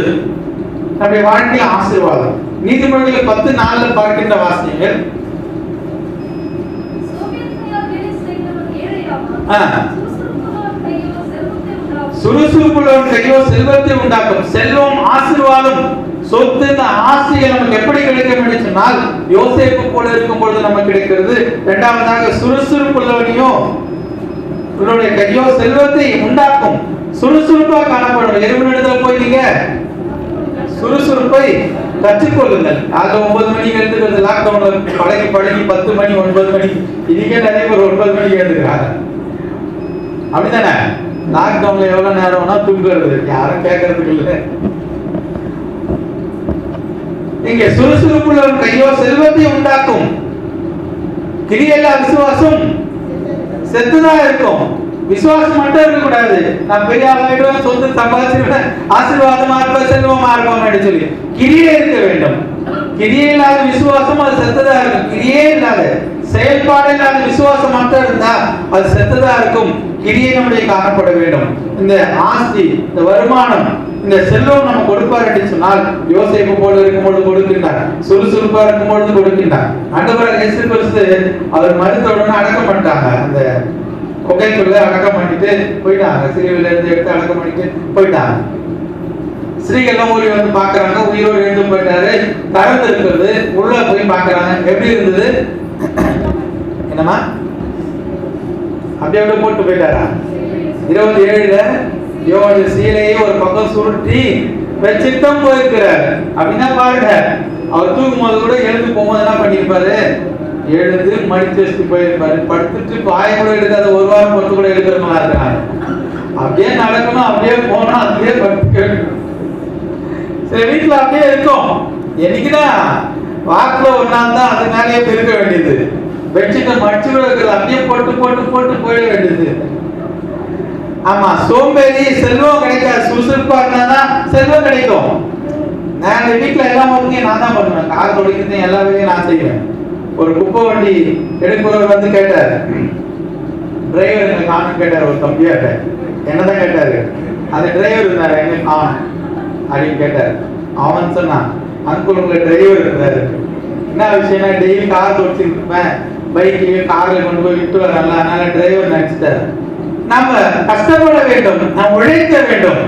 நம்முடைய வாழ்க்கையில ஆசீர்வாதம். நீதிமொழிகள் 10:4 பார்க்கின்ற வாசியங்கள். சுறுசுறுப்புள்ளவன் கையோ செல்வத்தை உண்டாக்கும். செல்வம், ஆசீர்வாதம், சொத்து, இந்த ஆசைகள் நமக்கு எப்படி கிடைக்கும் என்று சொன்னால் யோசேப்பு போல இருக்கும் பொழுது நமக்கு கிடைக்கிறது. இரண்டாவதாக சுறுசுறுப்புள்ளவனையோ உன்னுடைய கையோ செல்வத்தை உண்டாக்கும். சுறுசுறுப்பா காணப்படும். எருவனிடத்துல போய் நீங்க சுறுசுறுப்பை கற்றுக்கொள்ளுங்கள். ஆக 9 மணிக்கு எழுந்துக்கிறது லாக்டவுன்ல பழகி 10 மணி 9 மணி இதுக்கே நிறைய பேர் 9 மணிக்கு எழுந்துக்கிறாங்க. அப்படித்தானே? லாக்டவுன்ல எவ்வளவு நேரம்னா தூங்குறது, யாரும் கேட்கறதுக்கு இல்லை. இங்க சுறுசுறுப்புள்ளவன் கையோ செல்வத்தை உண்டாக்கும். கிரியையில்லா விசுவாசம் செத்துதான் இருக்கும். விசுவாசம் மட்டும் இருக்க கூடாது. நான் பெரிய ஆளாயிடுவேன், சொத்து சம்பாதிச்சிருவேன், ஆசீர்வாதமா இருப்பேன், செல்வமா இருப்போம் சொல்லி கிரியே இருக்க வேண்டும். கிரியே இல்லாத விசுவாசம் அது செத்ததா இருக்கும். கிரியே இல்லாத செயல்பாடு இல்லாத விசுவாசம் மட்டும் இருந்தா அது செத்ததா இருக்கும். கிரியை நம்முடைய காணப்பட வேண்டும். இந்த ஆஸ்தி, இந்த வருமானம், இந்த செல்வம் நம்ம கொடுப்பார் என்று சொன்னால் யோசேப்பு போல இருக்கும்போது கொடுக்கின்றார், சுறுசுறுப்பா இருக்கும்போது கொடுக்கின்றார். ஆண்டவர் இயேசு கிறிஸ்து அவர் மருத்துவ அடக்கம் பண்ணிட்டாங்க. அந்த கொகைக்குள்ள அடக்கம் பண்ணிட்டு போயிட்டாங்க. சிலுவையில இருந்து எடுத்து அடக்கம் பண்ணிட்டு போயிட்டாங்க. ஸ்ரீகெல்லாம் ஊழி வந்து பாக்குறாங்க, உயிரோடு எழுந்து போயிட்டாரு. திறந்து இருக்கிறது, உள்ள போய் பாக்குறாங்க. எப்படி இருந்தது? என்னமா அப்படியே போட்டு போயிட்டாரா? 27ல யோவான் சீலையை ஒரு பக்கம் சுருட்டி வச்சுட்டும் போயிருக்கிறார். அப்படின்னா பாருங்க, அவர் தூக்கும் போது கூட எழுந்து போகும்போது என்ன பண்ணிருப்பாரு? எழுந்து மடித்து வச்சுட்டு போயிருப்பாரு. படுத்துட்டு பாய கூட எடுக்காத, ஒரு வாரம் பொறுத்து கூட எடுக்கிறவங்களா இருக்காங்க. அப்படியே நடக்கணும், அப்படியே போகணும், அப்படியே படுத்து. சில வீட்டுல அப்படியே இருக்கும். என்னைக்குதான் வாக்குல ஒரு நாள் தான் அது மேலேயே பெருக்க வேண்டியது. வச்சுட்டு மடிச்சு கூட இருக்கிறது, அப்படியே போட்டு போட்டு போட்டு போயிட வேண்டியது. ஆமா, சோம்பேறி செல்வம் கிடைக்காது. சுறுசுறுப்பா இருந்தாதான் செல்வம் கிடைக்கும். நான் வீட்டுல எல்லாம் ஒர்க்கையும் நான் தான் பண்ணுவேன். கார் துடைக்கிறது எல்லா வேலையும் நான் செய்வேன். ஒரு குப்பை வண்டி எடுக்கிறவர் வந்து கேட்டார், டிரைவர் எங்க காணும் கேட்டார். ஒரு தம்பியாட்ட என்னதான் கேட்டாரு. அந்த டிரைவர் இருந்தாரு, எங்க காணும் அப்படின்னு கேட்டாரு. அவன் சொன்னான், அங்குள் உங்க டிரைவர் இருந்தாரு. என்ன விஷயம்னா, டெய்லி கார் துடைச்சிருப்பேன், பைக்லயும் கார்ல கொண்டு போய் விட்டு வரல, அதனால டிரைவர் நினைச்சிட்டாரு. நாம கஷ்டப்பட வேண்டும், நாம் உழைக்க வேண்டும்.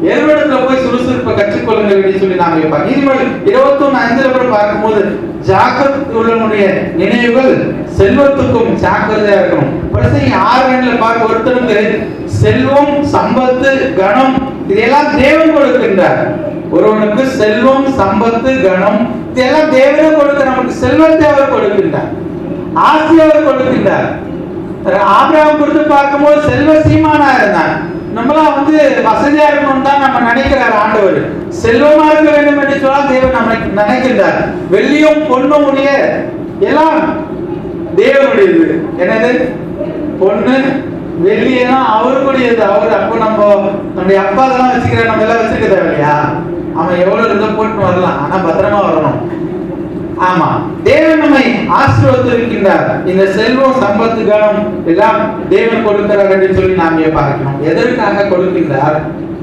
எருவனிடத்துல போய் சுறுசுறுப்பை கற்றுக்கொள்ளுங்கள் என்று சொல்லி நாம நீதிமொழிகள் 21:5 பார்க்கும்போது ஜாக்கிரதை உள்ளவனுடைய நினைவுகள் செல்வத்துக்கும் ஜாக்கிரதையா இருக்கணும். பிரசங்கி 6:2 பார்க்க ஒருத்தருக்கு செல்வம், சம்பத்து, கணம் இதெல்லாம் தேவன் கொடுக்கின்றார். ஒருவனுக்கு செல்வம், சம்பத்து, கணம் இதெல்லாம் தேவனே கொடுக்க. நமக்கு செல்வத்தை அவர் கொடுக்கின்றார், ஆசையை அவர் கொடுக்கின்றார். ஆபிரகாம் குறித்து பார்க்கும்போது செல்வ சீமானா இருந்தான். நம்மளாம் வந்து வசதியா இருக்கணும் தான் நம்ம நினைக்கிறார் ஆண்டவர். செல்வமா இருக்க வேண்டும் என்று சொன்னால் தேவன் நம்ம நினைக்கின்றார். வெள்ளியும் பொண்ணும் உடைய எல்லாம் தேவனுடையது. என்னது? பொண்ணு வெள்ளி எல்லாம் அவருக்குரியது. அவர் அப்போ நம்முடைய அப்பா அதெல்லாம் வச்சுக்கிற, நம்ம எல்லாம் வச்சுக்க தேவையா? அவன் எவ்வளவு இருந்தா போட்டு வரலாம், ஆனா பத்திரமா வரணும். ஆமா, தேவன் நம்மை ஆசீர்வதித்திருக்கின்றார். இந்த செல்வம், சம்பத்து, கணம் எல்லாம் தேவன் கொடுக்கிறார் என்று சொல்லி நாம் பார்க்கணும். எதற்காக கொடுக்கின்றார்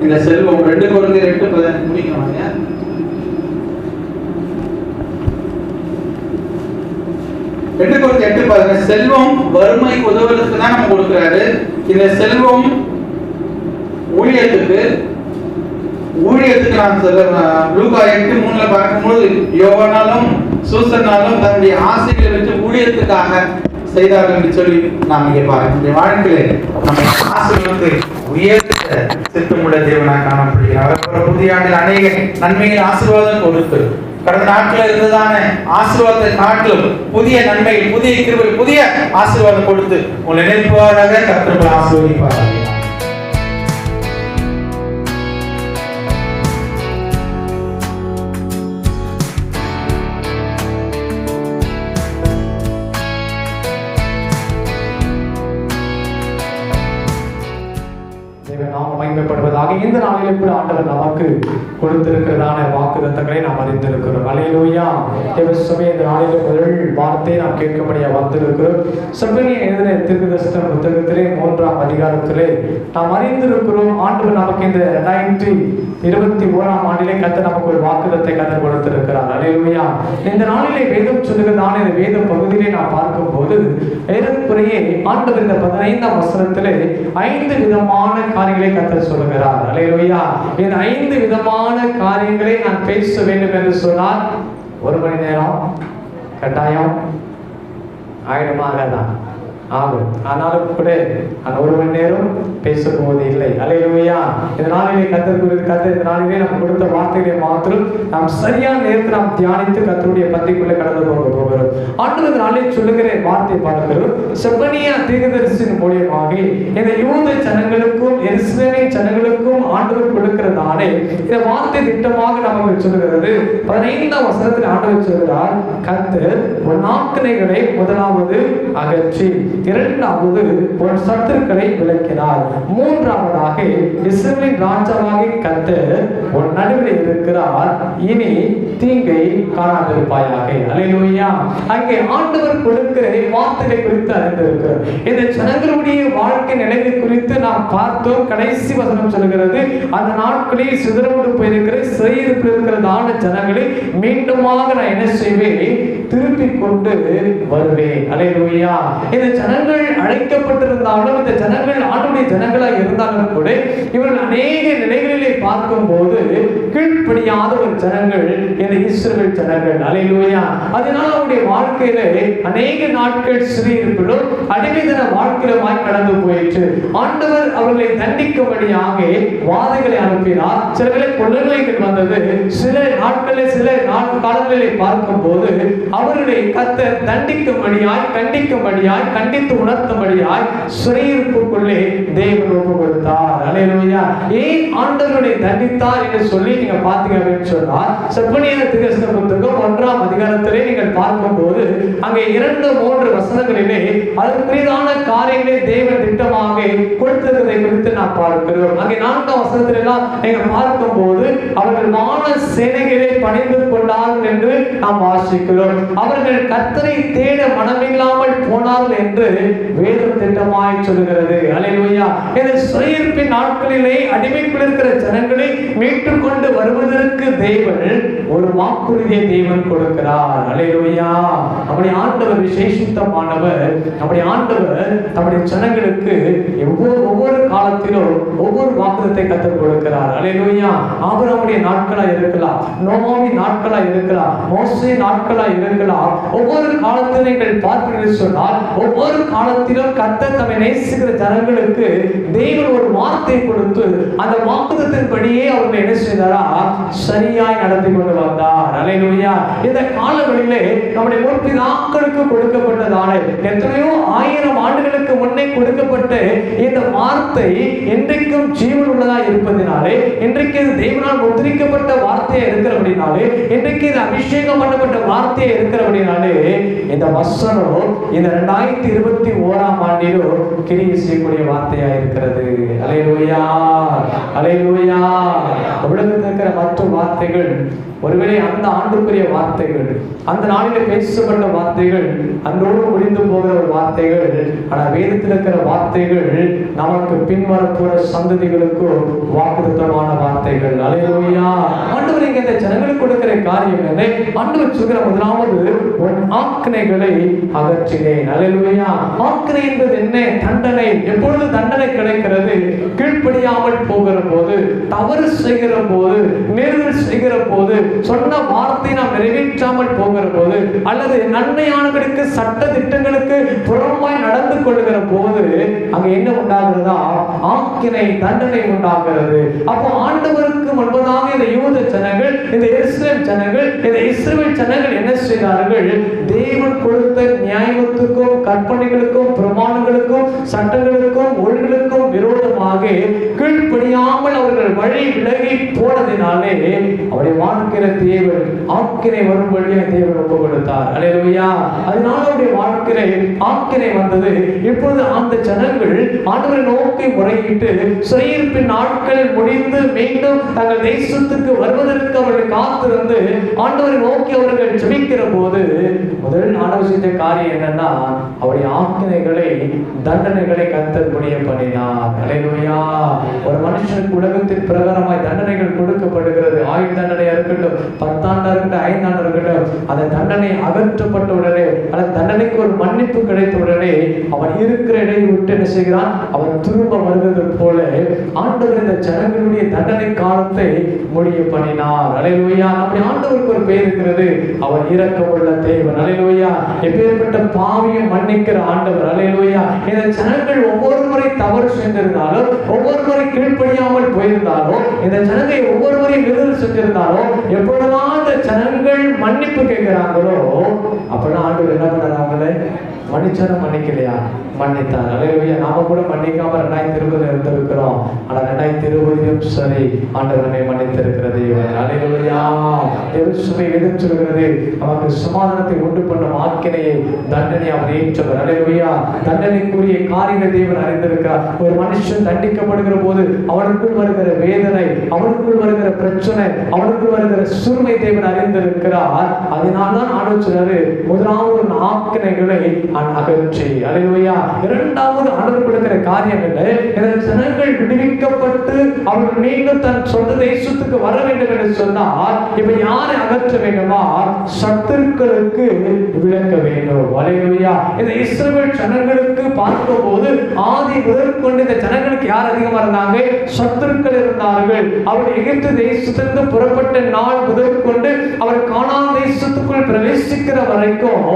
இந்த செல்வம்? 2 Corinthians 8:15 முடிக்கணும். 2 Corinthians 8:15 செல்வம் வறுமைக்கு உதவுறதுக்கு தான் நம்ம கொடுக்கிறாரு. இந்த செல்வம் ஊழியத்துக்கு நான் லூக்கா 8:3 பார்க்கும்போது யோவானாலும் சூசனாலும் தன்னுடைய ஆசைகளை விட்டு ஊழியத்துக்காக செய்தார்கள் என்று சொல்லி நாம் இங்கே பார்க்கிறோம். வாழ்க்கையிலே நம்ம ஆசைகளுக்கு உயர்த்த சித்தமுள்ள தேவனாக காணப்படுகிறார். புதிய ஆண்டில் அநேக நன்மைகள் ஆசீர்வாதம் கொடுத்து கடந்த நாட்களில் இருந்ததான ஆசீர்வாதத்தை காட்டிலும் புதிய நன்மைகள், புதிய கிருபை, புதிய ஆசீர்வாதம் கொடுத்து உங்களை நினைப்பவராக கர்த்தர் ஆசீர்வதிப்பார். மகிமைப்படுவதாக. இந்த நாளிலே கூட ஆண்டவர் நமக்கு கொடுத்திருக்கிறதான வாக்குத்தத்தங்களை நாம் அறிந்திருக்கிறோம். அல்லேலூயா. தேவசுமே இந்த நாளிலே முதல் வார்த்தையை நாம் கேட்கப்படியா வந்திருக்கிறோம். செப்பனியன் எழுதின தீர்க்கதரிசன புத்தகத்திலே 3ஆம் அதிகாரத்திலே நாம் அறிந்திருக்கிறோம். ஆண்டவர் நமக்கு இந்த 2021ஆம் ஆண்டிலே கர்த்தர் நமக்கு ஒரு வாக்குத்தத்தை கர்த்தர் கொடுத்திருக்கிறார். அல்லேலூயா. இந்த நாளிலே வேதம் சொல்லுகிறதான இந்த வேத பகுதியிலே நாம் பார்க்கும்போது ஏறக்குறைய ஆண்டவர் இந்த 15ஆம் வசனத்திலே 5 விதமான காரியங்களை கர்த்தர் சொல்லுகிறார். அல்லேலூயா. இந்த 5 விதமான காரியங்களை நான் பேச வேண்டும் என்று சொன்னால் 1 மணி நேரம் கட்டாயம் ஆயிடுமாகதான் ஆகும். ஆனாலும் கூட அந்த 1 மணி நேரம் பேசப்போவது இல்லை. அல்லேலூயா. இந்த நாளிலே கர்த்தர் இந்த நாளிலே நம்ம கொடுத்த வார்த்தைகளை மாத்திரம் நாம் சரியான நேரத்தில் நாம் தியானித்து கர்த்தருடைய பந்திக்குள்ளே கடந்து போகிறோம். ஆண்டவர் இந்த நாளிலே சொல்லுகிற வார்த்தை பார்க்கிறோம். செப்பனியா தீர்க்கதரிசியின் மூலமாக இந்த யூத ஜனங்களுக்கும் எருசலேமின் ஜனங்களுக்கும் ஆண்டவர் கொடுக்கிறதானே இந்த வார்த்தை திட்டமாக நமக்கு சொல்லுகிறது. 15ஆம் வசனத்தில் ஆண்டவர் சொல்கிறார், கர்த்தர் உன் ஆக்கினைகளை முதலாவது அகற்றி, 2வது உன் சத்துருக்களை விலக்கினார், 3வதாக இஸ்ரவேலின் ராஜாவாகிய கர்த்தர் உன் நடுவில் இருக்கிறார், இனி தீங்கை காணாதிருப்பாயாக. அல்லேலூயா. அங்கே ஆண்டவர் கொடுக்கிற வார்த்தைகளை குறித்து அறிந்திருக்கிறோம். இந்த ஜனங்களுடைய வாழ்க்கை நிலையை குறித்து நாம் பார்த்தோம். கடைசி வசனம் சொல்கிறது, அந்த நாட்களில் சிதறண்டு போயிருக்கிற சிறையிருப்பில் இருக்கிறதான ஜனங்களை மீண்டுமாக நான் என்ன செய்வேன், திருப்பிக் கொண்டு வருவேன். அல்லேலூயா. இந்த ஜனங்கள் அழைக்கப்பட்டிருந்தாலும் இந்த ஜனங்கள் ஆண்டவருடைய ஜனங்களாக இருந்தாலும் கூட இவர்கள் அநேக நிலைகளிலே பார்க்கும் போது கீழ்ப்படியாத ஒரு ஜனங்கள் இந்த இஸ்ரவேல் ஜனங்கள். அல்லேலூயா. அதனால அவருடைய வாழ்க்கையில அநேக நாட்கள் சிறையிருப்பிலும் அடிமைத்தன வாழ்க்கையிலுமாய் கடந்து போயிற்று. ஆண்டவர் அவர்களை தண்டிக்கும்படியாக வாதைகளை அனுப்பினார். சில வேளை கொள்ளைகள் வந்தது. சில நாட்களில் சில காலங்களிலே பார்க்கும் போது அவர்களை கர்த்தர் தண்டிக்கும்படியாய் கண்டிக்கும்படியாய் கண்டித்து உணர்த்தும்படியாய் சிறையிருப்புக்குள்ளே தேவன் ஒப்பு கொடுத்தார். அல்லேலூயா. ஏன் ஆண்டவரை தண்டித்தார் என்று சொல்லி நீங்க பாத்தீங்க அப்படின்னு சொன்னால் செப்பனியா தீர்க்கதரிசன புத்தகம் 1ஆம் அதிகாரத்திலே நீங்கள் பார்க்கும்போது அங்கே 2-3 வசனங்களிலே அதற்குரியதான காரியங்களை தேவன் திட்டமாக கொடுத்திருக்கிறதை குறித்து நாம் பார்க்கிறோம். அங்கே 4ஆம் வசனத்தில எல்லாம் நீங்க பார்க்கும்போது அவர்கள் வான சேனைகளை பணிந்து கொண்டார்கள் என்று நாம் வாசிக்கிறோம். அவர்கள் கர்த்தரை தேட மனமில்லாமல் போனார்கள் என்று வேதம் திட்டமாய் சொல்கிறது. அல்லேலூயா. இந்த சிறையிருப்பின் நாட்களிலே அடிமைக்குள் இருக்கிற ஜனங்களை மீட்டுக் கொண்டு வருவதற்கு தேவன் ஒரு வாக்குறுதியை தேவன் கொடுக்கிறார். அல்லேலூயா. நம்முடைய ஆண்டவர் விசேஷித்தமானவர். நம்முடைய ஆண்டவர் நம்முடைய ஜனங்களுக்கு ஒவ்வொரு காலத்திலும் ஒவ்வொரு வாக்குறுதியை கற்றுக் கொடுக்கிறார். அல்லேலூயா. ஆபிரகாமுடைய நாட்களா இருக்கலாம், நோவாவின் நாட்களா இருக்கலாம், மோசே நாட்களா இருக்கலாம். ஒவ்வொரு காலத்திலும் நீங்கள் பார்ப்பீர்கள் சொன்னால் ஒவ்வொரு காலத்திலும் கர்த்தர் தம்மை நேசிக்கிற ஜனங்களுக்கு தேவன் ஒரு வார்த்தை கொடுத்து அந்த வாக்குத்தத்தின்படியே அவர்கள் என்ன செய்தாரா, சரியாய் நடத்தி கொண்டு வந்தார். அல்லேலூயா. இந்த காலங்களிலே நம்முடைய முற்பிதாக்களுக்கு கொடுக்கப்பட்டதான எத்தனையோ 1000 ஆண்டுகளுக்கு முன்னே கொடுக்கப்பட்ட இந்த வார்த்தை இன்றைக்கும் ஜீவன் உள்ளதா இருப்பதினாலே, இன்றைக்கு இது தேவனால் முத்திரிக்கப்பட்ட வார்த்தையா இருக்கிறபடினாலே, இன்றைக்கு இது அபிஷேகம் பண்ணப்பட்ட வார்த்தையா இருக்கிறபடினாலே இந்த வசனம் இந்த 2021ஆம் ஆண்டிலும் கிரியை செய்யக்கூடிய வார்த்தையா இருக்கிறது. அல்லேலூயா. அல்லேலூயா. உலகத்தில் இருக்கிற மற்ற வார்த்தைகள் ஒருவேளை அந்த ஆண்டுக்குரிய வார்த்தைகள், அந்த நாளிலே பேசப்பட்ட வார்த்தைகள், அன்றோடு முடிந்து போகிற ஒரு வார்த்தைகள். ஆனால் வேதத்தில் இருக்கிற வார்த்தைகள் நமக்கு பின்வரப்போற சந்ததிகளுக்கும் வாக்குத்தத்தமான வார்த்தைகள். அல்லேலூயா. ஆண்டவர் இங்கே இந்த ஜனங்களுக்கு கொடுக்கிற காரியம் என்ன? ஆண்டவர் சொல்கிற முதலாவது உன் ஆக்கினைகளை அகற்றினேன். அல்லேலூயா. ஆக்கினை என்பது என்ன? தண்டனை. எப்பொழுது தண்டனை கிடைக்கிறது? கீழ்ப்படியாமல் போகிற போது, தவறு செய்கிற போது, மீறுதல் செய்கிற போது, சொன்ன வார்த்தை நாம் நிறைவேற்றாமல் போகிற போது, அல்லது நன்மையானவர்களுக்கு சட்ட திட்டங்களுக்கு புறம்பாய் நடந்து கொள்ளுகிற போது அங்க என்ன உண்டாகிறதா? ஆக்கினை, தண்டனை உண்டாகிறது. அப்போ ஆண்டவருக்கு முன்பதாக இந்த யூத ஜனங்கள், இந்த எருசலேம் ஜனங்கள், இந்த இஸ்ரவேல் ஜனங்கள் என்ன செய்தார்கள்? தேவன் கொடுத்த நியாயத்துக்கும் கற்பனைகளுக்கும் பிரமாணங்களுக்கும் சட்டங்களுக்கும் ஒழுங்குகளுக்கும் விரோதமாக கீழ்ப்படியாமல் அவர்கள் வழி விலகி போனதினாலே அவருடைய வாழ்க்கையில தேவன் ஆக்கினை வரும்படியாக தேவன் ஒப்பு கொடுத்தார். அல்லேலூயா. அதனால அவருடைய வாழ்க்கையிலே ஆக்கினை வந்தது. இப்பொழுது அந்த ஜனங்கள் ஆண்டவரை நோக்கி முறையிட்டு சிறையிருப்பின் நாட்கள் முடிந்து மீண்டும் தங்கள் தேசத்துக்கு வருவதற்கு அவர்கள் காத்திருந்து ஆண்டவரை நோக்கி அவர்கள் ஜெபிக்கிற போது முதல் ஆண்டவர் செய்த காரியம் என்னன்னா, அவருடைய ஆக்கினைகளை தண்டனைகளை கர்த்தர் முடிய பண்ணினார். அல்லேலூயா. ஒரு மனுஷனுக்கு உலகத்தின் பிரகாரமாய் தண்டனைகள் கொடுக்கப்படுகிறது. ஆயுள் தண்டனை இருக்கட்டும், 10 ஆண்டா இருக்கட்டும், 5 ஆண்டா இருக்கட்டும், அந்த தண்டனை அகற்றப்பட்ட உடனே அல்லது தண்டனைக்கு ஒரு மன்னிப்பு கிடைத்த உடனே அவன் இருக்கிற இடையை விட்டு என்ன செய்கிறான், அவன் திரும்ப வருவது போல ஆண்டவர் இந்த ஜனங்களுடைய தண்டனை காலத்தை முடிய பண்ணினார். அல்லேலூயா. நம்முடைய ஆண்டவருக்கு ஒரு பெயர் இருக்கிறது, அவர் இரக்கமுள்ள தேவன். அல்லேலூயா. எப்பேற்பட்ட பாவியும் மன்னிக்கிற ஆண்டவர். அல்லேலூயா. இந்த ஜனங்கள் ஒவ்வொரு முறை தவறு செஞ்சிருந்தாலும், ஒவ்வொரு முறை கீழ்ப்படியாமல் போயிருந்தாலும், இந்த ஜனங்கள் ஒவ்வொரு முறை விடுதலை செஞ்சிருந்தாலும், எப்பொழுதெல்லாம் இந்த ஜனங்கள் மன்னிப்பு கேட்கிறாங்களோ அப்பெல்லாம் ஆண்டவர் என்ன பண்றாங்களே, மன்னிச்சாலும் மன்னிக்கலையா, மன்னித்தார். அல்லேலூயா. நாம கூட மன்னிக்காம 2020 இருந்திருக்கிறோம். ஆனா 2020 சரி ஆண்டவர் நம்மை மன்னித்திருக்கிற தேவன். அல்லேலூயா. தேவசுமை வேதம் சொல்கிறது, நமக்கு சமாதானத்தை உண்டு பண்ணும் ஆக்கினையை தண்டனை அவர் ஏற்றவர். அல்லேலூயா. தண்டனைக்குரிய காரியங்களை தேவன் அறிந்திருக்கிறார். ஒரு மனுஷன் தண்டிக்கப்படுகிற போது அவனுக்குள் வருகிற வேதனை, அவனுக்குள் வருகிற பிரச்சனை, அவனுக்குள் வருகிற சுருமை தேவன் அறிந்திருக்கிறார். அதனால்தான் ஆண்டவர் சொல்றாரு, முதலாவது ஆக்கினைகளை அகற்றி. அல்லேலூயா. இரண்டாவது ஆண்டவர் கொடுக்கிற காரியம் என்ன, இந்த ஜனங்கள் விடுவிக்கப்பட்டு அவர்கள் மீண்டும் தன் சொந்த தேசத்துக்கு வர வேண்டும் என்று சொன்னால் இப்ப யாரை அகற்ற வேண்டுமா, சத்துருக்களுக்கு விளக்க வேண்டும். அல்லேலூயா. இந்த இஸ்ரவேல் ஜனங்களுக்கு பார்க்கும்போது ஆதி முதல் கொண்டு இந்த ஜனங்களுக்கு யார் அதிகமா இருந்தாங்க, சத்துருக்கள் இருந்தார்கள். அவர்கள் எகிப்து தேசத்திலிருந்து புறப்பட்ட நாள் முதல் கொண்டு அவர் கானான் தேசத்துக்குள் பிரவேசிக்கிற வரைக்கும்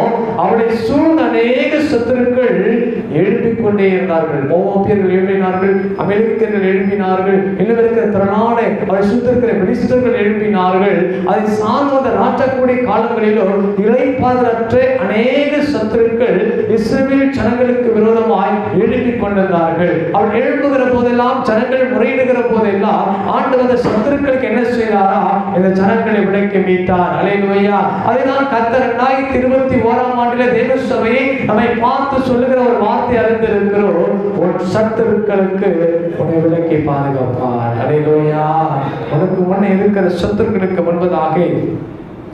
அவருடைய சூழ்நிலை அநேக சத்துருக்கள் எழுப்பிக் கொண்டே இருந்தார்கள். மோவாபியர்கள் எழுப்பினார்கள், அமெரிக்கர்கள் எழுப்பினார்கள், இன்னும் இருக்கிற திரளான அவரை சுத்திருக்கிற பெலிஸ்தர்கள் எழுப்பினார்கள். அதை சார்ந்த அந்த ராஜாக்களுடைய காலங்களிலும் இளைப்பாறுதலற்ற அநேக சத்துருக்கள் இஸ்ரவேல் ஜனங்களுக்கு விரோதமாய் எழுப்பிக் கொண்டிருந்தார்கள். அவர் எழுப்புகிற போதெல்லாம், ஜனங்கள் முறையிடுகிற போதெல்லாம் ஆண்டவர் அந்த சத்துருக்களுக்கு என்ன செய்தாரா, இந்த ஜனங்களை விலக்கி மீட்டார். அல்லேலூயா. அதுதான் கர்த்தர் 2021 ஆண்டிலே தேவ சபையை நம்மை பார்த்து சொல்லுகிற ஒரு வார்த்தை அறிந்திருக்கிறோம், உன் சத்துருக்களுக்கு உன்னை விலக்கி பாதுகாப்பார். அல்லேலூயா. உனக்கு முன்னே இருக்கிற சத்துருக்களுக்கு முன்பதாக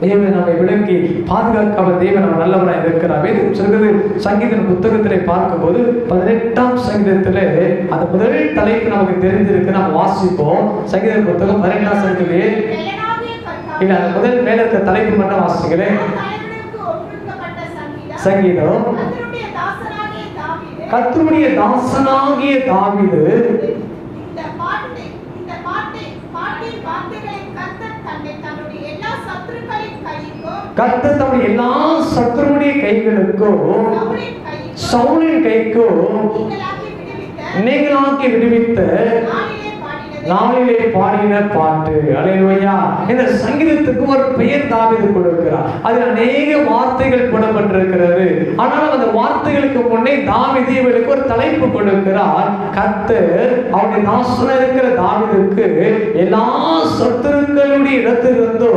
தேவன் நம்மை விலக்கி பாதுகாக்க தேவன் நம்ம நல்லவராக இருக்கிறார். வேதம் சொல்கிறது, சங்கீத புத்தகத்திலே பார்க்கும்போது 18ஆம் சங்கீதத்திலே அந்த முதல் தலைப்பு நமக்கு தெரிஞ்சிருக்கு, நம்ம வாசிப்போம். சங்கீத புத்தகம் 18ஆம் சங்கீதத்திலே இல்ல, அந்த முதல் மேல இருக்க தலைப்பு மட்டும் வாசிக்கிறேன். சங்கீதம், கர்த்தருடைய தாசனாகிய தாவீது கர்த்தர் தம்முடைய எல்லா சத்துருடைய கைகளுக்கும் சவுலின் கைக்கும் நீங்களாக்கி விடுவித்த நாளிலே பாடின பாட்டு. அல்லேலூயா. இந்த சங்கீதத்துக்கு ஒரு பெயர் தாவீது கொடுக்கிறார். அதில் அநேக வார்த்தைகள் போடப்பட்டிருக்கிறது. ஆனால் அந்த வார்த்தைகளுக்கு முன்னே தாவீது இவர்களுக்கு ஒரு தலைப்பு கொடுக்கிறார். கர்த்தர் அவருடைய தாசனாக இருக்கிற தாவீதுக்கு எல்லா சத்துருக்களுடைய இடத்திலிருந்தோ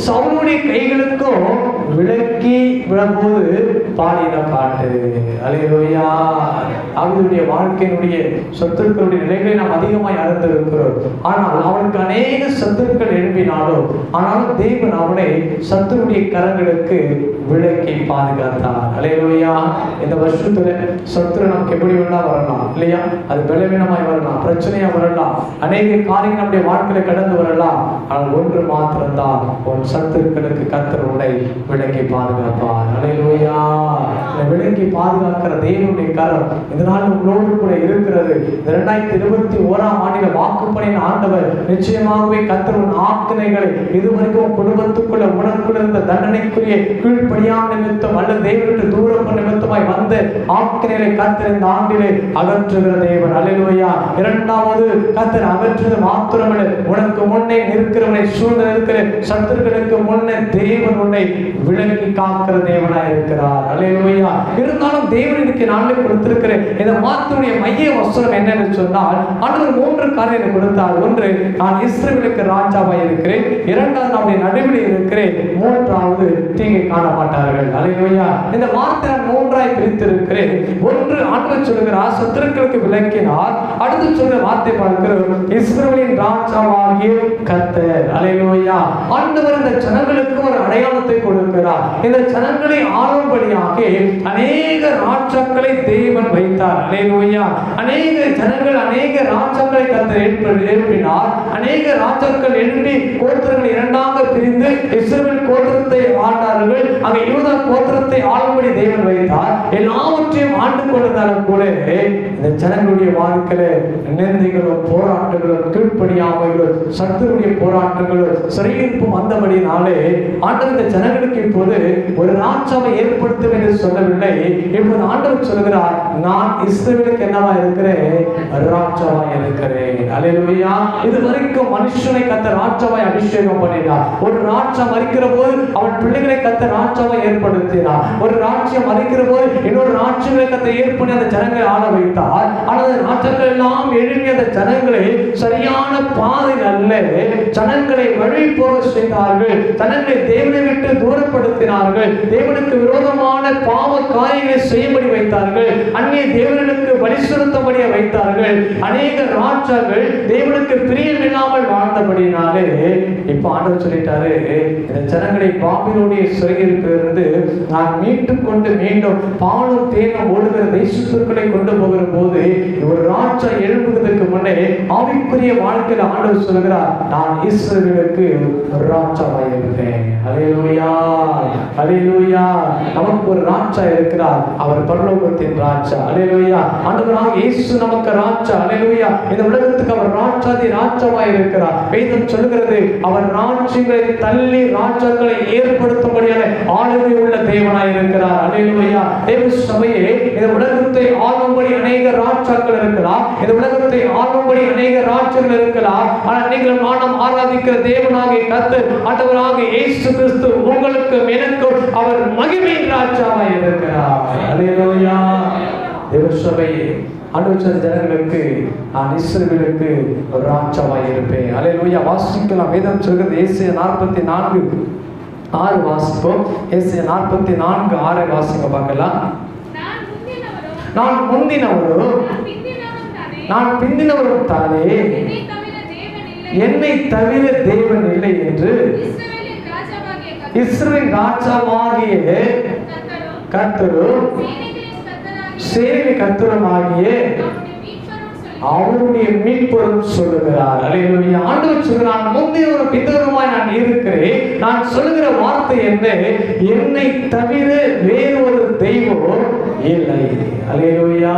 சவுலுடைய கைகளுக்கும் விலக்கி விடும்போது பாடின பாட்டு. அல்லேலூயா. அவருடைய வாழ்க்கையினுடைய சத்துருக்களுடைய நிலைகளை நாம் அதிகமாய் அறிந்திருக்கிறோம். ஆனால் அவனுக்கு அநேக சத்துருக்கள் எழுப்பினாலும், ஆனாலும் தேவன் அவனை சத்துருடைய கரங்களுக்கு விலக்கி பாதுகாத்தார். அல்லேலூயா. இந்த வருஷத்துல சத்துரு நமக்கு எப்படி வேணா வரலாம் இல்லையா, அது பலவீனமாய் வரலாம், பிரச்சனையா வரலாம், அநேக காரியங்கள் நம்முடைய வாழ்க்கையில கடந்து வரலாம். ஆனால் ஒன்று மாத்திரம்தான், உன் சத்துருக்களுக்கு கர்த்தர் உன்னை விலக்கி பாதுகாப்பார். அல்லேலூயா. இந்த விலக்கி பாதுகாக்கிற தேவனுடைய கரம் இந்த நாள் உங்களோடு கூட இருக்கிறது. 2021 ஆண்டில வாக்குப்பணியின் ஆண்டவர் நிச்சயமாகவே கர்த்தர் உன் ஆக்கினைகளை இதுவரைக்கும் குடும்பத்துக்குள்ள உனக்குள்ள இருந்த தண்டனைக்குரிய கீழ்ப்படியாம நிமித்தம் அல்லது தேவனுக்கு தூரம் நிமித்தமாய் வந்த ஆக்கினைகளை கர்த்தர் இந்த ஆண்டிலே அகற்றுகிற தேவன். அல்லேலூயா. இரண்டாவது, கர்த்தர் அகற்றுவது மாத்திரமல்ல, உனக்கு முன்னே நிற்கிறவனை சூழ்ந்து இருக்கிற சத்துருக்களுக்கு முன்னே தேவன் உன்னை விலக்கி காக்கிற தேவனாய் இருக்கிறார். அல்லேலூயா. அல்லேலூயா. இருந்தாலும் தேவன் இன்னைக்கு நாளில் கொடுத்திருக்கிற இந்த வார்த்தையுடைய மைய வசனம் என்னன்னு சொன்னால், ஆண்டவர் 3 காரியங்களை கொடுத்தார். ஒன்று, நான் இஸ்ரவேலுக்கு ராஜாவாய் இருக்கிறேன். இரண்டாவது, நம்முடைய நடுவில் இருக்கிறேன். மூன்றாவது, தீங்கை காண மாட்டார்கள். அல்லேலூயா. இந்த வார்த்தை நான் 3ஆய் பிரித்திருக்கிறேன். ஒன்று, ஆண்டவர் சொல்கிறார் சத்துருக்களுக்கு விலக்கினார். அடுத்து சொல்கிற வார்த்தை பார்க்கிறோம், இஸ்ரவேலின் ராஜாவாகிய கர்த்தர். அல்லேலூயா. ஆண்டவர் இந்த ஜனங்களுக்கு ஒரு அடையாளத்தை கொடுக்கிறார். இந்த ஜனங்களை ஆளும்படியாக அநேக ராஜாக்களை தேவன் வைத்தார். அல்லேலூயா. அநேக ஜனங்கள் அநேக ராஜாக்களை கர்த்தர் எழுப்பினார். அநேக ராஜாக்கள் எழுப்பி கோத்திரங்கள் இரண்டாக பிரிந்து இஸ்ரவேல் கோத்திரத்தை ஆண்டார்கள். அங்க யூதா கோத்திரத்தை ஆளும்படி தேவன் வைத்தார். எல்லாவற்றையும் ஆண்டு கொண்டதாலும் கூட இந்த ஜனங்களுடைய வாழ்க்கையில நிந்தைகளும் போராட்டங்களும் கீழ்ப்படியாமைகளும் சத்துருடைய போராட்டங்களும் சிறையிருப்பும் வந்தபடினாலே ஆண்டவர் இந்த ஜனங்களுக்கு இப்போது ஒரு ராஜாவை ஏற்படுத்தும் என்று சொல்லவில்லை. இப்போது ஆண்டவர் சொல்கிறார், நான் இஸ்ரவேலுக்கு என்னவா இருக்கிறேன்? ராஜாவாய் இருக்கிறேன். அல்லேலூயா. இதுவரைக்கும் மனுஷனை கர்த்தர் ராஜாவாய் அபிஷேகம் பண்ணினார். ஒரு ராஜா மரிக்கிற போது அவன் பிள்ளைகளை கர்த்தர் ராஜாவாய் ஏற்படுத்தினார். ஒரு ராஜ்யம் மரிக்கிற போது இன்னொரு ராஜ்யங்களை கர்த்தர் ஏற்படுத்தி அந்த ஜனங்களை ஆள வைத்தார். ஆனால் ராஜாக்கள் எல்லாம் எழுப்பி அந்த ஜனங்களை சரியான பாதையில் அல்ல, ஜனங்களை வழி போக செய்தார்கள். ஜனங்களை தேவனை விட்டு தூரப்படுத்தினார்கள். தேவனுக்கு விரோதமான பாவ காரியங்களை செய்யும்படி வைத்தார்கள். அந்நிய தேவனுக்கு பலி செலுத்தபடியே வைத்தார்கள். அநேக ராஜாக்கள் தேவனுக்கு பிரியம் இல்லாமல் வாழ்ந்தபடினாலே இப்ப ஆண்டவர் சொல்லிட்டாரு, இந்த ஜனங்களை பாபிலோனிய சிறையிருப்பிலிருந்து நான் மீட்டுக் கொண்டு மீண்டும் பாலும் தேனும் ஓடுகிற தேசத்துக்களை கொண்டு போகிற போது ஒரு ராஜா எழுப்புவதற்கு முன்னே ஆவிக்குரிய வாழ்க்கையில் ஆண்டவர் சொல்கிறார், நான் இஸ்ரவேலுக்கு ராஜாவாய் இருக்கிறேன். அல்லேலூயா. அல்லேலூயா. நமக்கு ஒரு ராஜா இருக்கிறார். அவர் பரலோகத்தின் ராஜா. அல்லேலூயா. ஆண்டவராகிய இயேசு நமக்கு ராஜா. அல்லேலூயா. இந்த உலகத்துக்கு அவர் ராஜாதி ராஜாவாய் இருக்கிறார். வேதம் சொல்கிறது, அவர் ராஜ்யங்களை தள்ளி ராஜாக்களை ஏற்படுத்தும்படியான ஆளுகை உள்ள தேவனாய் இருக்கிறார். அல்லேலூயா. தேவ சபையே, இந்த உலகத்தை ஆளும்படி அநேக ராஜாக்கள் இருக்கலாம். இந்த உலகத்தை ஆளும்படி அநேக ராஜ்யங்கள் இருக்கலாம். ஆனால் நீங்களும் நானும் ஆராதிக்கிற தேவனாகிய கர்த்தர் ஆண்டவராகிய இயேசு கிறிஸ்து உங்களுக்கும் எனக்கும் அவர் மகிமையின் ராஜாவாய் இருக்கிறார். அல்லேலூயா. தேவ சபையே, ஆண்டவர் ஜனங்களுக்கு நான் இஸ்ரவேலுக்கு ஒரு ராஜாவாய் இருப்பேன். அல்லேலூயா. வாசிக்கலாம். வேதம் சொல்கிறது, ஏசாயா 44:6 வாசிப்போம். ஏசாயா 44:6 வாசிங்க பார்க்கலாம். நான் முந்தினவரும் நான் பிந்தினவரும் தானே, என்னை தவிர தேவன் இல்லை என்று இஸ்ரவேலின் ராஜாவாகிய கர்த்தரும் சேனைகளின் கர்த்தருமாகிய அவருடைய மீட்பரும் சொல்லுகிறார். அல்லேலூயா. ஆண்டவர் சொல்கிறார், முந்தினவரும் பிந்தினவருமாய் நான் இருக்கிறேன். நான் சொல்லுகிற வார்த்தை என்ன? என்னை தவிர வேறொரு தெய்வம் இல்லை. அல்லேலூயா.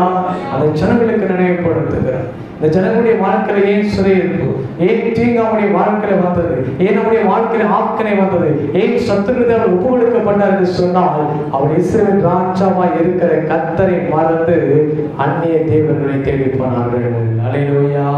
அந்த ஜனங்களுக்கு நினைவுபடுத்துகிறார். இந்த ஜனங்களுடைய வாழ்க்கையில ஏன் சிறையிருப்பு, ஏன் தீங்காவுடைய வாழ்க்கையில வந்தது, ஏன் நம்முடைய வாழ்க்கையில ஆக்கனை வந்தது, ஏன் சத்துருக்கள் ஒப்பு கொடுக்கப்பட்டார் என்று சொன்னால், அவர் இஸ்ரவேல் ராஜாவாய் இருக்கிற கர்த்தரை மறந்து அந்நிய தேவர்களை தேடி போனார்கள். அல்லேலூயா.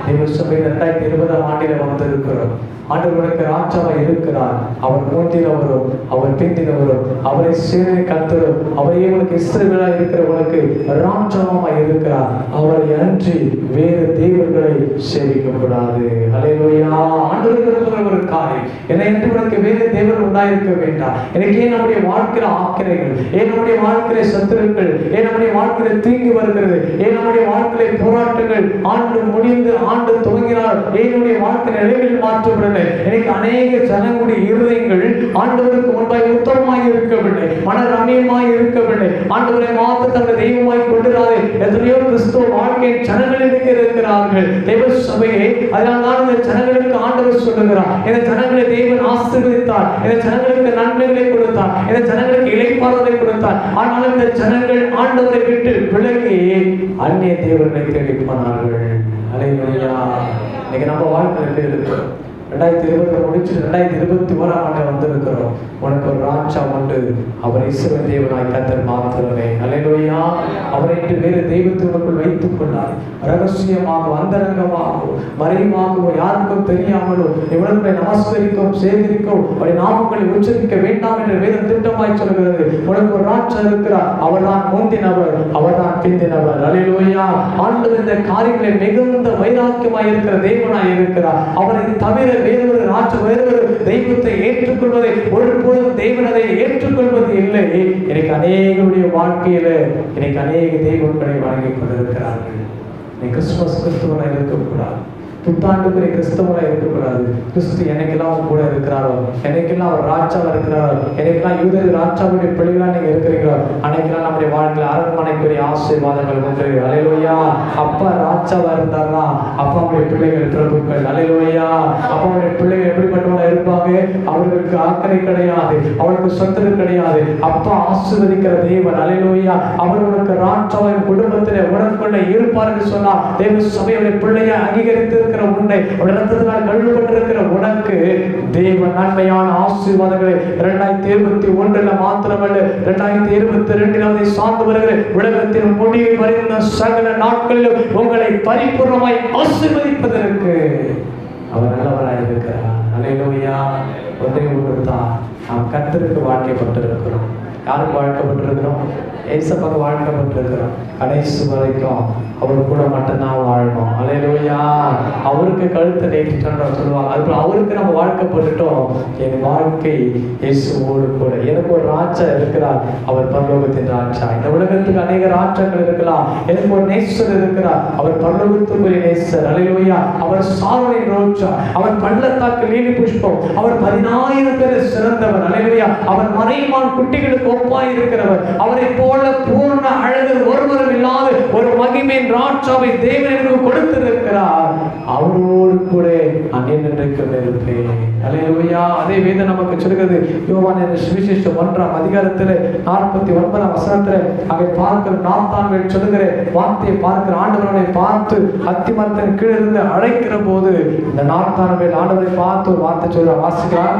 தேவ சபை 2020 ஆண்டில வந்திருக்கிறோம். ஆண்டவருக்கு ராஜாவாய் இருக்கிறார். அவர் முந்தினவரும் அவர் பிந்தினவரும் அவரை சேனை கர்த்தரும் அவரே உங்களுக்கு இஸ்ரவேலாய் இருக்கிறவங்களுக்கு ராஜாவாய் இருக்கிறார். அவரை அன்றி வேறு தேவர்களை சேவிக்கக்கூடாது. அல்லேலூயா. ஆண்டவருக்கு ஒரு காரியம், என்னை என்று உனக்கு வேறு தேவர்கள் உண்டாயிருக்க வேண்டாம். எனக்கு ஏன் நம்முடைய வாழ்க்கையில ஆக்கிரைகள், ஏன் நம்முடைய வாழ்க்கையில சத்துருக்கள், ஏன் நம்முடைய வாழ்க்கையில தீங்கு வருகிறது, ஏன் நம்முடைய வாழ்க்கையில போராட்டங்கள் ஆண்டு முடிந்து ஆண்டு துவங்கினால் ஏன் நம்முடைய வாழ்க்கை நிலைகளில் மாற்றப்படவில்லை. எனக்கு அநேக ஜனங்களுடைய இருதயங்கள் ஆண்டவருக்கு முன்பாய் உத்தமமாய் இருக்கவில்லை, மன ரம்மியமாய் இருக்கவில்லை. ஆண்டவரை மாற்ற தன்னுடைய தெய்வமாய் கொண்டிராது எத்தனையோ கிறிஸ்துவ வாழ்க்கையின் ஜனங்கள் இருக்கிறார்கள். தேவ சபையை, அதனால்தான் இந்த ஜனங்களுக்கு ஆண்டவர் சொல்லுகிறார், இந்த ஜனங்களை தேவன் ஆசீர்வதித்தார், இந்த ஜனங்களுக்கு நன்மைகளை கொடுத்தார், இந்த ஜனங்களுக்கு இளைப்பாறுதலை கொடுத்தார். ஆனால் இந்த ஜனங்கள் ஆண்டவரை விட்டு விலகி அந்நிய தேவர்களை தேடி போனார்கள். அல்லேலூயா. இன்னைக்கு நம்ம வாழ்க்கை எப்படி இருக்கு? 2020 முடிச்சுட்டு 2021 வந்திருக்கிறோம். உனக்கு ஒரு ராஜா உண்டு, அவர் இஸ்ரவேல் தேவனாய் கர்த்தர் மாத்திரமே. அல்லேலூயா. அவரை வேறு தெய்வத்திற்குள் வைத்துக் கொள்ளார். ரகசியமாக, அந்தரங்கமாக, மறைவாகவோ, யாருக்கும் தெரியாமலோ இவர்களை நமஸ்கரிக்கவும் சேகரிக்கவும் அவருடைய நாமங்களை உச்சரிக்க வேண்டாம் என்று வேதம் திட்டமாய் சொல்கிறது. உனக்கு ஒரு ராஜா இருக்கிறார், அவர்தான் முந்தினவர், அவர்தான் பிந்தினவர். அல்லேலூயா. ஆண்டவர் இந்த காரியங்களை மிகுந்த வைராக்கியமாய் இருக்கிற தேவனாய் இருக்கிறார். அவரை தவிர வேறொரு ராஜா, வேறொரு தெய்வத்தை ஏற்றுக்கொள்வதை ஒருபோதும் தேவன் அதை ஏற்றுக்கொள்வது இல்லை. எனக்கு அநேகருடைய வாழ்க்கையில எனக்கு அநேக தெய்வங்களை வழங்கிக் கொண்டிருக்கிறார்கள். கிறிஸ்துமஸ் கிறிஸ்துவனாக இருக்கக்கூடாது, புத்தாண்டுக்குரிய கிறிஸ்தவனாக இருக்கக்கூடாது. கிறிஸ்து எனக்கெல்லாம் கூட இருக்கிறாரோ, எனக்கெல்லாம் அவர் ராஜாவா இருக்கிறாரோ, எனக்கெல்லாம் யூத ராஜாவுடைய பிள்ளைகளா நீங்க இருக்கிறீங்களோ, அன்னைக்கெல்லாம் நம்முடைய வாழ்க்கையில் அரண்மனைக்குரிய ஆசீர்வாதங்கள் உண்டு. அல்லேலூயா. அப்பா ராஜாவா இருந்தார்னா அப்பாவுடைய பிள்ளைகள் பிரபுக்கள். அல்லேலூயா. அப்பாவுடைய பிள்ளைகள் எப்படிப்பட்டவங்களா இருப்பாங்க? அவர்களுக்கு ஆக்கரை கிடையாது, அவர்களுக்கு சொத்து கிடையாது. அப்பா ஆசீர்வதிக்கிற தேவன். அல்லேலூயா. அவர் உனக்கு ராஜாவின் குடும்பத்திலே உனக்குள்ள இருப்பார் என்று சொன்னார். தேவ சபையுடைய பிள்ளையை அங்கீகரித்து உன்னை ரத்தத்தினால் கழுவப்பட்டிருக்கிற உனக்கு தேவன் நன்மையான ஆசீர்வாதங்களை 2021 மாத்திரமல்ல 2022 சார்ந்து வருகிற உலகத்தின் முடிவை வருகின்ற சகல நாட்களிலும் உங்களை பரிபூர்ணமாய் ஆசீர்வதிப்பதற்கு அவர் நல்லவராய் இருக்கிறார். அல்லேலூயா. ஒன்றே ஒன்றுதான், நாம் கர்த்தருக்கு வாழ்க்கைப்பட்டிருக்கிறோம். யாருக்கு வாழ்க்கப்பட்டிருக்கிறோம்? ஏசப்பாக்கு வாழ்க்கப்பட்டிருக்கிறோம். கடைசி வரைக்கும் அவர் கூட மட்டும்தான் வாழணும். அல்லேலூயா. அவருக்கு கழுத்தை நீட்டிட்டோம் சொல்லுவாங்க. அதுபோல அவருக்கு நம்ம வாழ்க்கப்பட்டுட்டோம். என் வாழ்க்கை இயேசுவோடு கூட. எனக்கு ஒரு ராஜா இருக்கிறார், அவர் பரலோகத்தின் ராஜா. இந்த உலகத்துக்கு அநேக ராஜாக்கள் இருக்கலாம், எனக்கு ஒரு நேசர் இருக்கிறார், அவர் பரலோகத்துக்குரிய நேசர். அல்லேலூயா. அவர் சாரோனின் ரோஜா, அவர் பள்ளத்தாக்கு லீலி புஷ்பம், அவர் 10,000 பேர் சிறந்தவர். அல்லேலூயா. அவர் மறைமான் குட்டிகளுக்கு ஒப்பாய் இருக்கிறவர். அவரை போல பூர்ண அழகர் ஒருவரும் இல்லாத ஒரு மகிமையின் ராஜாவை தேவன் எனக்கு கொடுத்திருக்கிறார். அவரோடு கூட அன்றைக்கும் இருப்பேன். அல்லேலூயா. அதே வேதம் நமக்கு சொல்கிறது. யோவான் சுவிசேஷம் 1ஆம் அதிகாரத்தில் 49ஆம் வசனத்தில் அவை பார்க்கிற நாத்தான்வேல் சொல்லுகிற வார்த்தையை பார்க்கிற ஆண்டவரை பார்த்து அத்திமரத்தின் கீழே இருந்து அழைக்கிற போது இந்த நாத்தான்வேல் ஆண்டவரை பார்த்து ஒரு வார்த்தை சொல்ற வாசிக்கிறார்.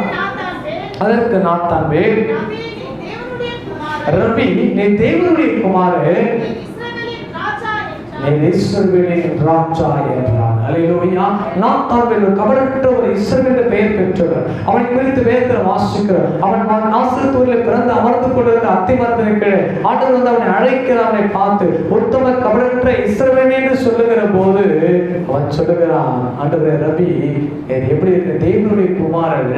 அதற்கு நாத்தான்வேல், ரபி, நீ தேவனுடைய குமாரன், இஸ்ரவேலின் ராஜா என்றார். அல்லேலூயா. நாத்தான்வேல் கபடற்ற ஒரு இஸ்ரவேல் பெயர் பெற்றவர். அவனை குறித்து வேதத்தில் வாசிக்கிறோம். அவன் நாசரேத்தில் பிறந்து அமர்ந்து கொண்டிருந்த அத்திமரத்தின் கீழே ஆண்டவர் வந்து அவனை அழைக்கிற, அவனை பார்த்து உத்தம கபடற்ற இஸ்ரவேல் என்று சொல்லுகிற போது அவன் சொல்லுகிறான், ஆண்டவரே ரபி, எப்படி இருக்க? தேவனுடைய குமாரன்,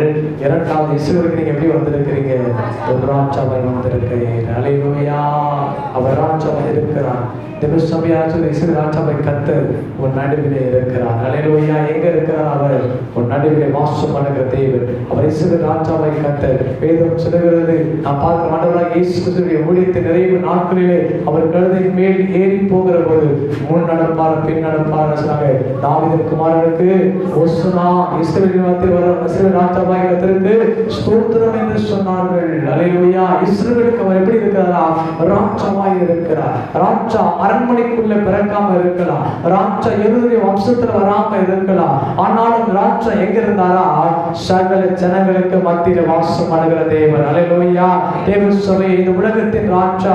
2வது இஸ்ரவேலுக்கு நீங்க எப்படி வந்திருக்கிறீங்க? ஒரு ராஜாவாய் வந்திருக்கிறீர். அல்லேலூயா. அவர் ராஜாவாய் இருக்கிறார். ராஜாவை கர்த்தர் உன் நடுவிலே இருக்கிறார். அல்லேலூயா. எங்க இருக்கிறார்? அவர் உன் நடுவிலே வாசம் பண்ணுகிற தேவன். அவர் இஸ்ரவேல் ராஜாவை கர்த்தர். வேதம் சொல்லுகிறது, நாம் பார்க்கிற ஆண்டவராகிய இயேசு கிறிஸ்துவின் ஊழியத்தின் நிறைவு நாட்களிலே அவர் கழுதையின் மேல் ஏறி போகிற போது முன் நடப்பார் பின் நடப்பார் சொன்னாங்க. தாவீதின் குமாரனுக்கு ஓசனா, இஸ்ரவேலின் மத்தியில் வர இஸ்ரவேல் ராஜாவாய் கர்த்தருக்கு ஸ்தோத்திரம் என்று சொன்னார்கள். அல்லேலூயா. இஸ்ரவேலுக்கு அவர் எப்படி இருக்கிறாரா? ராஜாவாய் இருக்கிறார். ராஜா அரண்மனைக்குள்ள பிறக்காம இருக்கலாம், ராஜா எருதுடைய வம்சத்துல வராம இருக்கலாம், ஆனாலும் ராஜா எங்க இருந்தாரா? சகல ஜனங்களுக்கு மத்தியில வாசம் பண்ணுகிற தேவன். அல்லேலூயா. தேவ சபை, இந்த உலகத்தின் ராஜா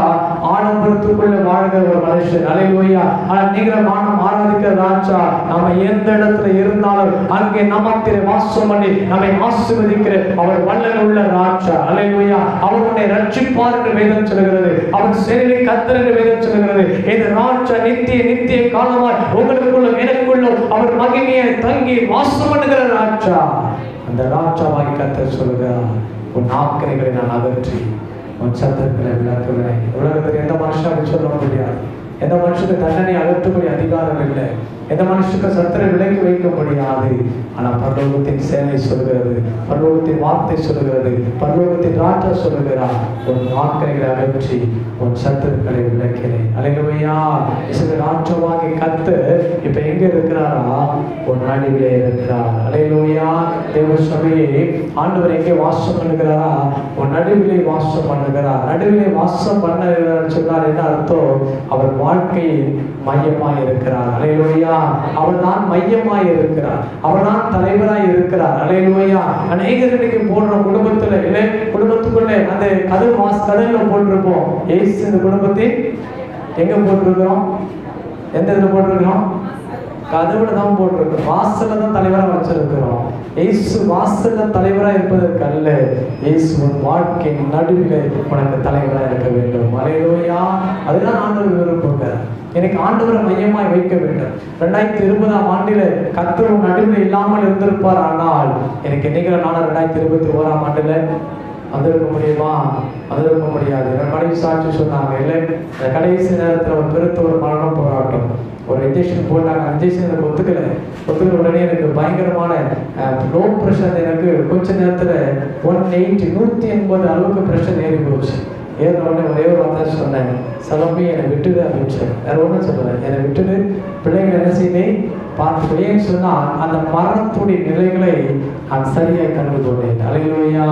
ஆடம்பரத்துக்குள்ள வாழ்கிற ஒரு மனுஷன். அல்லேலூயா. ஆனால் நீங்க மானம் ஆராதிக்கிற ராஜா நம்ம எந்த இடத்துல இருந்தாலும் அங்கே நம்மத்திலே வாசம் பண்ணி நம்மை ஆசீர்வதிக்கிற அவர் வல்லமை உள்ள ராஜா. அல்லேலூயா. அவர் உன்னை ரட்சிப்பார் என்று வேதம் சொல்கிறது. அவர் சேனைகளை கர்த்தர் என்று வேதம் சொல்கிறது. இந்த ராஜா நித்திய காலமாய் உங்களுக்குள்ளும் எனக்குள்ளும் அவர் மகிமையை தங்கி வாசம் பண்ணுகிற ராஜா. அந்த ராஜாவாய் கர்த்தர் சொல்லுகிறார், உன் ஆக்கினைகளை நான் அகற்றி உன் சத்தங்களை விளக்குகிறேன். உலகத்தில் எந்த மனுஷனும் சொல்ல முடியாது, எந்த மனுஷனுக்கு தண்டனை அகற்றக்கூடிய அதிகாரம் இல்லை, எந்த மனுஷனுக்கு சத்தரை விலக்கி வைக்க முடியாது. ஆனால் பரலோகத்தின் சேனை சொல்கிறது, பரலோகத்தின் வார்த்தை சொல்கிறது, பரலோகத்தின் ராஜா சொல்லுகிறார், உன் ஆக்கினைகளை அகற்றி உன் சத்துருக்களை விளக்கிறேன். அல்லேலூயா. ராஜாவாகி கர்த்தர் இப்ப எங்க இருக்கிறாரா? உன் நடுவிலே இருக்கிறார். அல்லேலூயா. தேவ சபையே, ஆண்டவர் எங்கே வாசம் பண்ணுகிறாரா? உன் நடுவிலே வாசம் பண்ணுகிறார். நடுவிலே வாசம் பண்ணுகிறார் சொன்னார். என்ன அர்த்தம்? அவர் வாழ்க்கையில் மையமாய் இருக்கிறார். அல்லேலூயா. அவர் தான் மையமாய் இருக்கிறார். அவர் தான் தலைவராய் இருக்கிறார். அல்லேலூயா. அநேகர் இன்னைக்கு போடுற குடும்பத்துல இல்லை, குடும்பத்துக்குள்ளே அந்த கடல்ல போட்டிருப்போம். ஏசு இந்த குடும்பத்தை எங்க போட்டிருக்கிறோம்? எந்த இதுல போட்டிருக்கிறோம்? கதவுல தான் போட்டிருக்கிறோம். வாசல்ல தான் தலைவரா வச்சிருக்கிறோம். இயேசு வாசல்ல தலைவரா இருப்பதற்கு அல்ல, இயேசுவின் வாழ்க்கையின் நடுவிலே உனக்கு தலைவரா இருக்க வேண்டும். அல்லேலூயா. அதுதான் ஆண்டவர் விரும்புகிறார். எனக்கு ஆண்டவரை மையமாய் வைக்க வேண்டும். 2020ஆம் ஆண்டில கர்த்தர் நடுவில் இல்லாமல் இருந்திருப்பார். ஆனால் எனக்கு என்னைக்கிற நானும் 2021ஆம் ஆண்டுல வந்திருக்க முடியுமா? வந்திருக்க முடியாது. மனைவி சாட்சி சொன்னாங்க, இல்லை இந்த கடைசி நேரத்தில் ஒரு பெருத்த ஒரு மரண போராட்டம், ஒரு இன்ஜெக்ஷன் போட்டாங்க. இன்ஜெக்ஷன் எனக்கு ஒத்துக்கிற உடனே எனக்கு பயங்கரமான லோ ப்ரெஷர். எனக்கு கொஞ்ச நேரத்தில் 180 அளவுக்கு ப்ரெஷர் ஏறி போச்சு. ஏறின உடனே ஒரே ஒரு வார்த்தை சொன்னேன், சலம்பி என்னை விட்டுடு அப்படின்னு சொன்னேன். வேற ஒன்றும் சொல்லலை, என்னை விட்டுடு, பிள்ளைங்களை என்ன செய்தேன் பார்த்து. ஏன்னு சொன்னால் அந்த மரணத்துடைய நிலைகளை நான் சரியாக கண்டு கொண்டேன். அல்லேலூயா.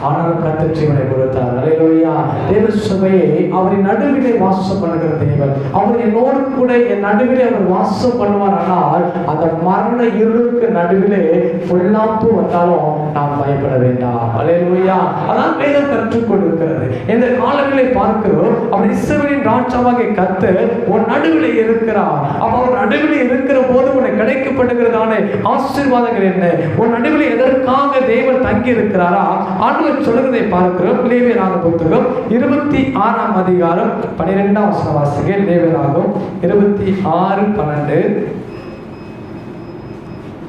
ஆனாலும் கர்த்தர் ஜீவனை கொடுத்தார். அல்லேலூயா. தேவ சபையை அவரின் நடுவிலே வாசம் பண்ணுகிற தேவன். அவர் என்னோடு கூட என் நடுவிலே அவர் வாசம் பண்ணுவார். ஆனால் அந்த மரண இருளுக்கு நடுவிலே பொல்லாப்பு வந்தாலும் நாம் பயப்பட வேண்டாம். அல்லேலூயா. அதான் வேதம் கற்றுக் கொடுக்கிறது. இந்த காலங்களை பார்க்கிறோம். அவர் இஸ்ரவேலின் ராஜாவாகிய கர்த்தர் உன் நடுவிலே இருக்கிறார். அப்ப அவர் நடுவிலே இருக்கிற போது உனக்கு கிடைக்கப்படுகிறதான ஆசீர்வாதங்கள் என்ன? உன் நடுவிலே எதற்காக தேவன் தங்கி இருக்கிறாரா? ஆண்டவர் சொல்லுகிறதை பார்க்கிறோம். லேவியராகமம் புத்தகம் 26ஆம் அதிகாரம் 12ஆம் வசனம் வாசிங்க. லேவியராகமம் 26:12.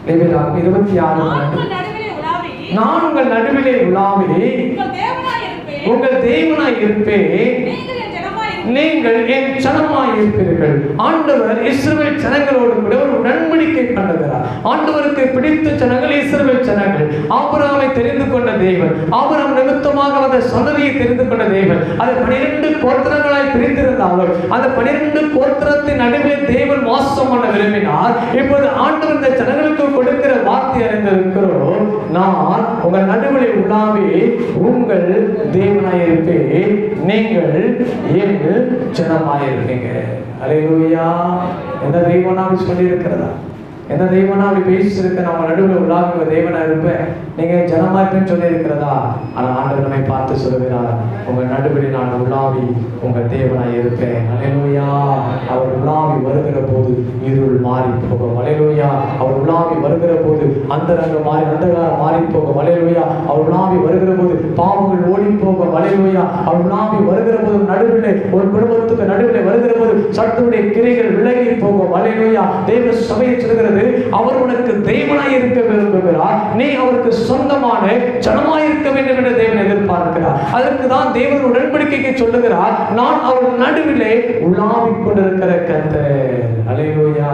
லேவியராகமம் 26:12. நான் உங்கள் நடுவிலே உலாவி உங்கள் தேவனாய் இருப்பேன், நீங்கள் என் ஜனமாய் இருப்பீர்கள். ஆண்டவர் இஸ்ரவேல் ஜனங்களோடு கூட ஒரு உடன்படிக்கை பண்ணுகிறார். ஆண்டவருக்கு பிடித்த ஜனங்கள் இஸ்ரவேல் ஜனங்கள். ஆபிரகாமை தெரிந்து கொண்ட தேவன், ஆபிரகாம் நிமித்தமாக அந்த சந்ததியை தெரிந்து கொண்ட தேவன். அது 12 கோத்திரங்களாய் பிரித்திருந்தாலும் அந்த 12 கோத்திரத்தின் நடுவே தேவன் வாசம் பண்ண விரும்பினார். இப்போது ஆண்டவர் இந்த ஜனங்களுக்கு கொடுக்கிற வார்த்தை அறிந்திருக்கிறோம், நான் உங்கள் நடுவிலே உலாவி உங்கள் தேவனாய் இருப்பேன், நீங்கள் என் ஜனமாய் இருப்பீங்க. அல்லேலூயா. எந்த தெய்வனா அப்படி சொல்லி இருக்கிறதா? எந்த தெய்வனா அப்படி பேசியிருக்க? நம்ம நடுவில் உலாவி தேவனா இருப்பேன், நீங்க ஜனமா இருப்பேன்னு சொல்லி இருக்கிறதா? ஆனால் ஆண்டவர் நம்மை பார்த்து சொல்லுகிறார், உங்கள் நடுவில் நான் உலாவி உங்கள் தேவனாய் இருப்பேன். அல்லேலூயா. அவர் உலாவி வருகிற போது இருள் மாறி போகும். அல்லேலூயா. அவர் உலாவி வருகிற போது அந்தரங்கம் மாறி அந்தகாரம் மாறி போகும். அல்லேலூயா. அவர் உலாவி வருகிற போது பாவங்கள் ஓடி போகும். அல்லேலூயா. அவர் உலாவி வருகிற போது நடுவில் ஒரு குடும்பத்துக்கு நடுவில் வருகிற போது சத்துடைய கிரைகள் விலகி போகும். அல்லேலூயா. தேவ சபையை சொல்கிறது, அவர் உனக்கு தேவனாய் இருக்க விரும்புகிறார், நீ அவருக்கு சொந்தமான ஜனமாய் இருக்க வேண்டும் என்று தேவன் எதிர்பார்க்கிறார். அதற்கு தான் தேவன் உடன்படிக்கைக்கு சொல்லுகிறார், நான் அவர் நடுவிலே உலாவிக் கொண்டிருக்கிற கர்த்தர். அல்லேலூயா.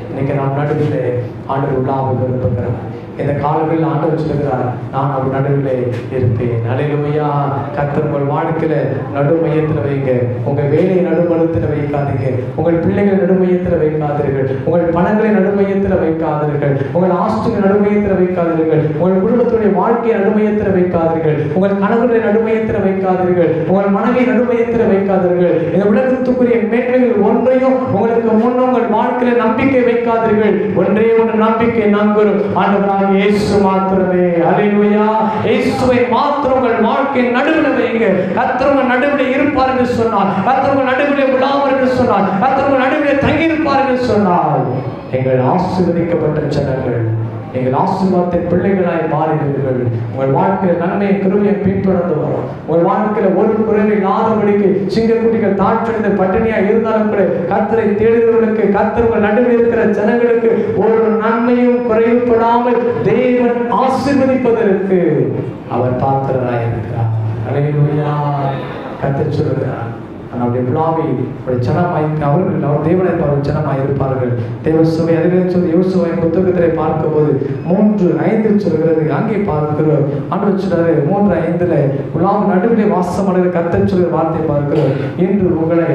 இன்னைக்கு நாம் நடுவிலே ஆண்டவர் உலாவி விரும்புகிறார். இந்த காலங்களில் ஆண்டவர் சொல்லுகிறார், நான் அவர் நடுவிலே இருப்பேன். அல்லேலூயா. கர்த்தர் உங்கள் வாழ்க்கையில நடு மையத்தில் வைங்க. உங்கள் வேலையை நடுமயத்தில் வைக்காதீங்க. உங்கள் பிள்ளைகளை நடுமையத்தில் வைக்காதீர்கள். உங்கள் பணங்களை நடுமையத்தில் வைக்காதீர்கள். உங்கள் ஆஸ்தியை நடுமையத்தில் வைக்காதீர்கள். உங்கள் குடும்பத்துடைய வாழ்க்கையை நடுமையத்தில் வைக்காதீர்கள். உங்கள் கணவர்களை நடுமையத்தில் வைக்காதீர்கள். உங்கள் மனைவியை நடுமையத்தில் வைக்காதீர்கள். இந்த உலகத்துக்குரிய மேன்மைகள் ஒன்றையும் உங்களுக்கு முன் உங்கள் வாழ்க்கையில நம்பிக்கை வைக்காதீர்கள். ஒன்றே ஒன்று நம்பிக்கை நம்புகிறோம், ஆண்டவராகிய இயேசு மாத்திரமே. அல்லேலூயா. இயேசுவை மாத்திரம் உங்கள் வாழ்க்கையின் நடுவில் வைங்க. கர்த்தர் உங்கள் நடுவில் இருப்பார் என்று சொன்னார், கர்த்தர் உங்கள் நடுவிலே உலாவர் என்று சொன்னார், கர்த்தர் உங்கள் நடுவிலே தங்கி இருப்பார் என்று சொன்னார். எங்கள் ஆசீர்வதிக்கப்பட்ட ஜனங்கள், எங்கள் ஆசீர்வாதத்தின் பிள்ளைகளாய் மாறினீர்கள். உங்கள் வாழ்க்கையில் நன்மையை கிருபையை பின்தொடர்ந்து வரும். உங்கள் வாழ்க்கையில் ஒரு குறைவு இல்லாதபடிக்கு சிங்கக்குட்டிகள் தாழ்ச்சடைந்து பட்டினியாக இருந்தாலும் கூட கர்த்தரை தேடுகிறவர்களுக்கு, கர்த்தர் உங்கள் நடுவில் இருக்கிற ஜனங்களுக்கு ஒரு நன்மையும் குறைவுபடாமல் தேவன் ஆசீர்வதிப்பதற்கு அவர் பாத்திரராய் இருக்கிறார். அல்லேலூயா. கர்த்தர் சொல்லுகிறார், அவருடைய விழாவை அவருடைய ஜனமாய் அவர்கள் அவர் தேவனை அவர் ஜனமாய் இருப்பார்கள். தேவ சபை அதில் சொல்லி யோசுவாவின் புத்தகத்திலே பார்க்கும்போது 3:5 சொல்கிறது. அங்கே பார்க்கிறோம் ஆண்டவர் சொல்றாரு 3:5 விழாவின் நடுவிலே வாசமடைகிற கர்த்தர் சொல்கிற வார்த்தை பார்க்கிறோம். இன்று உங்களை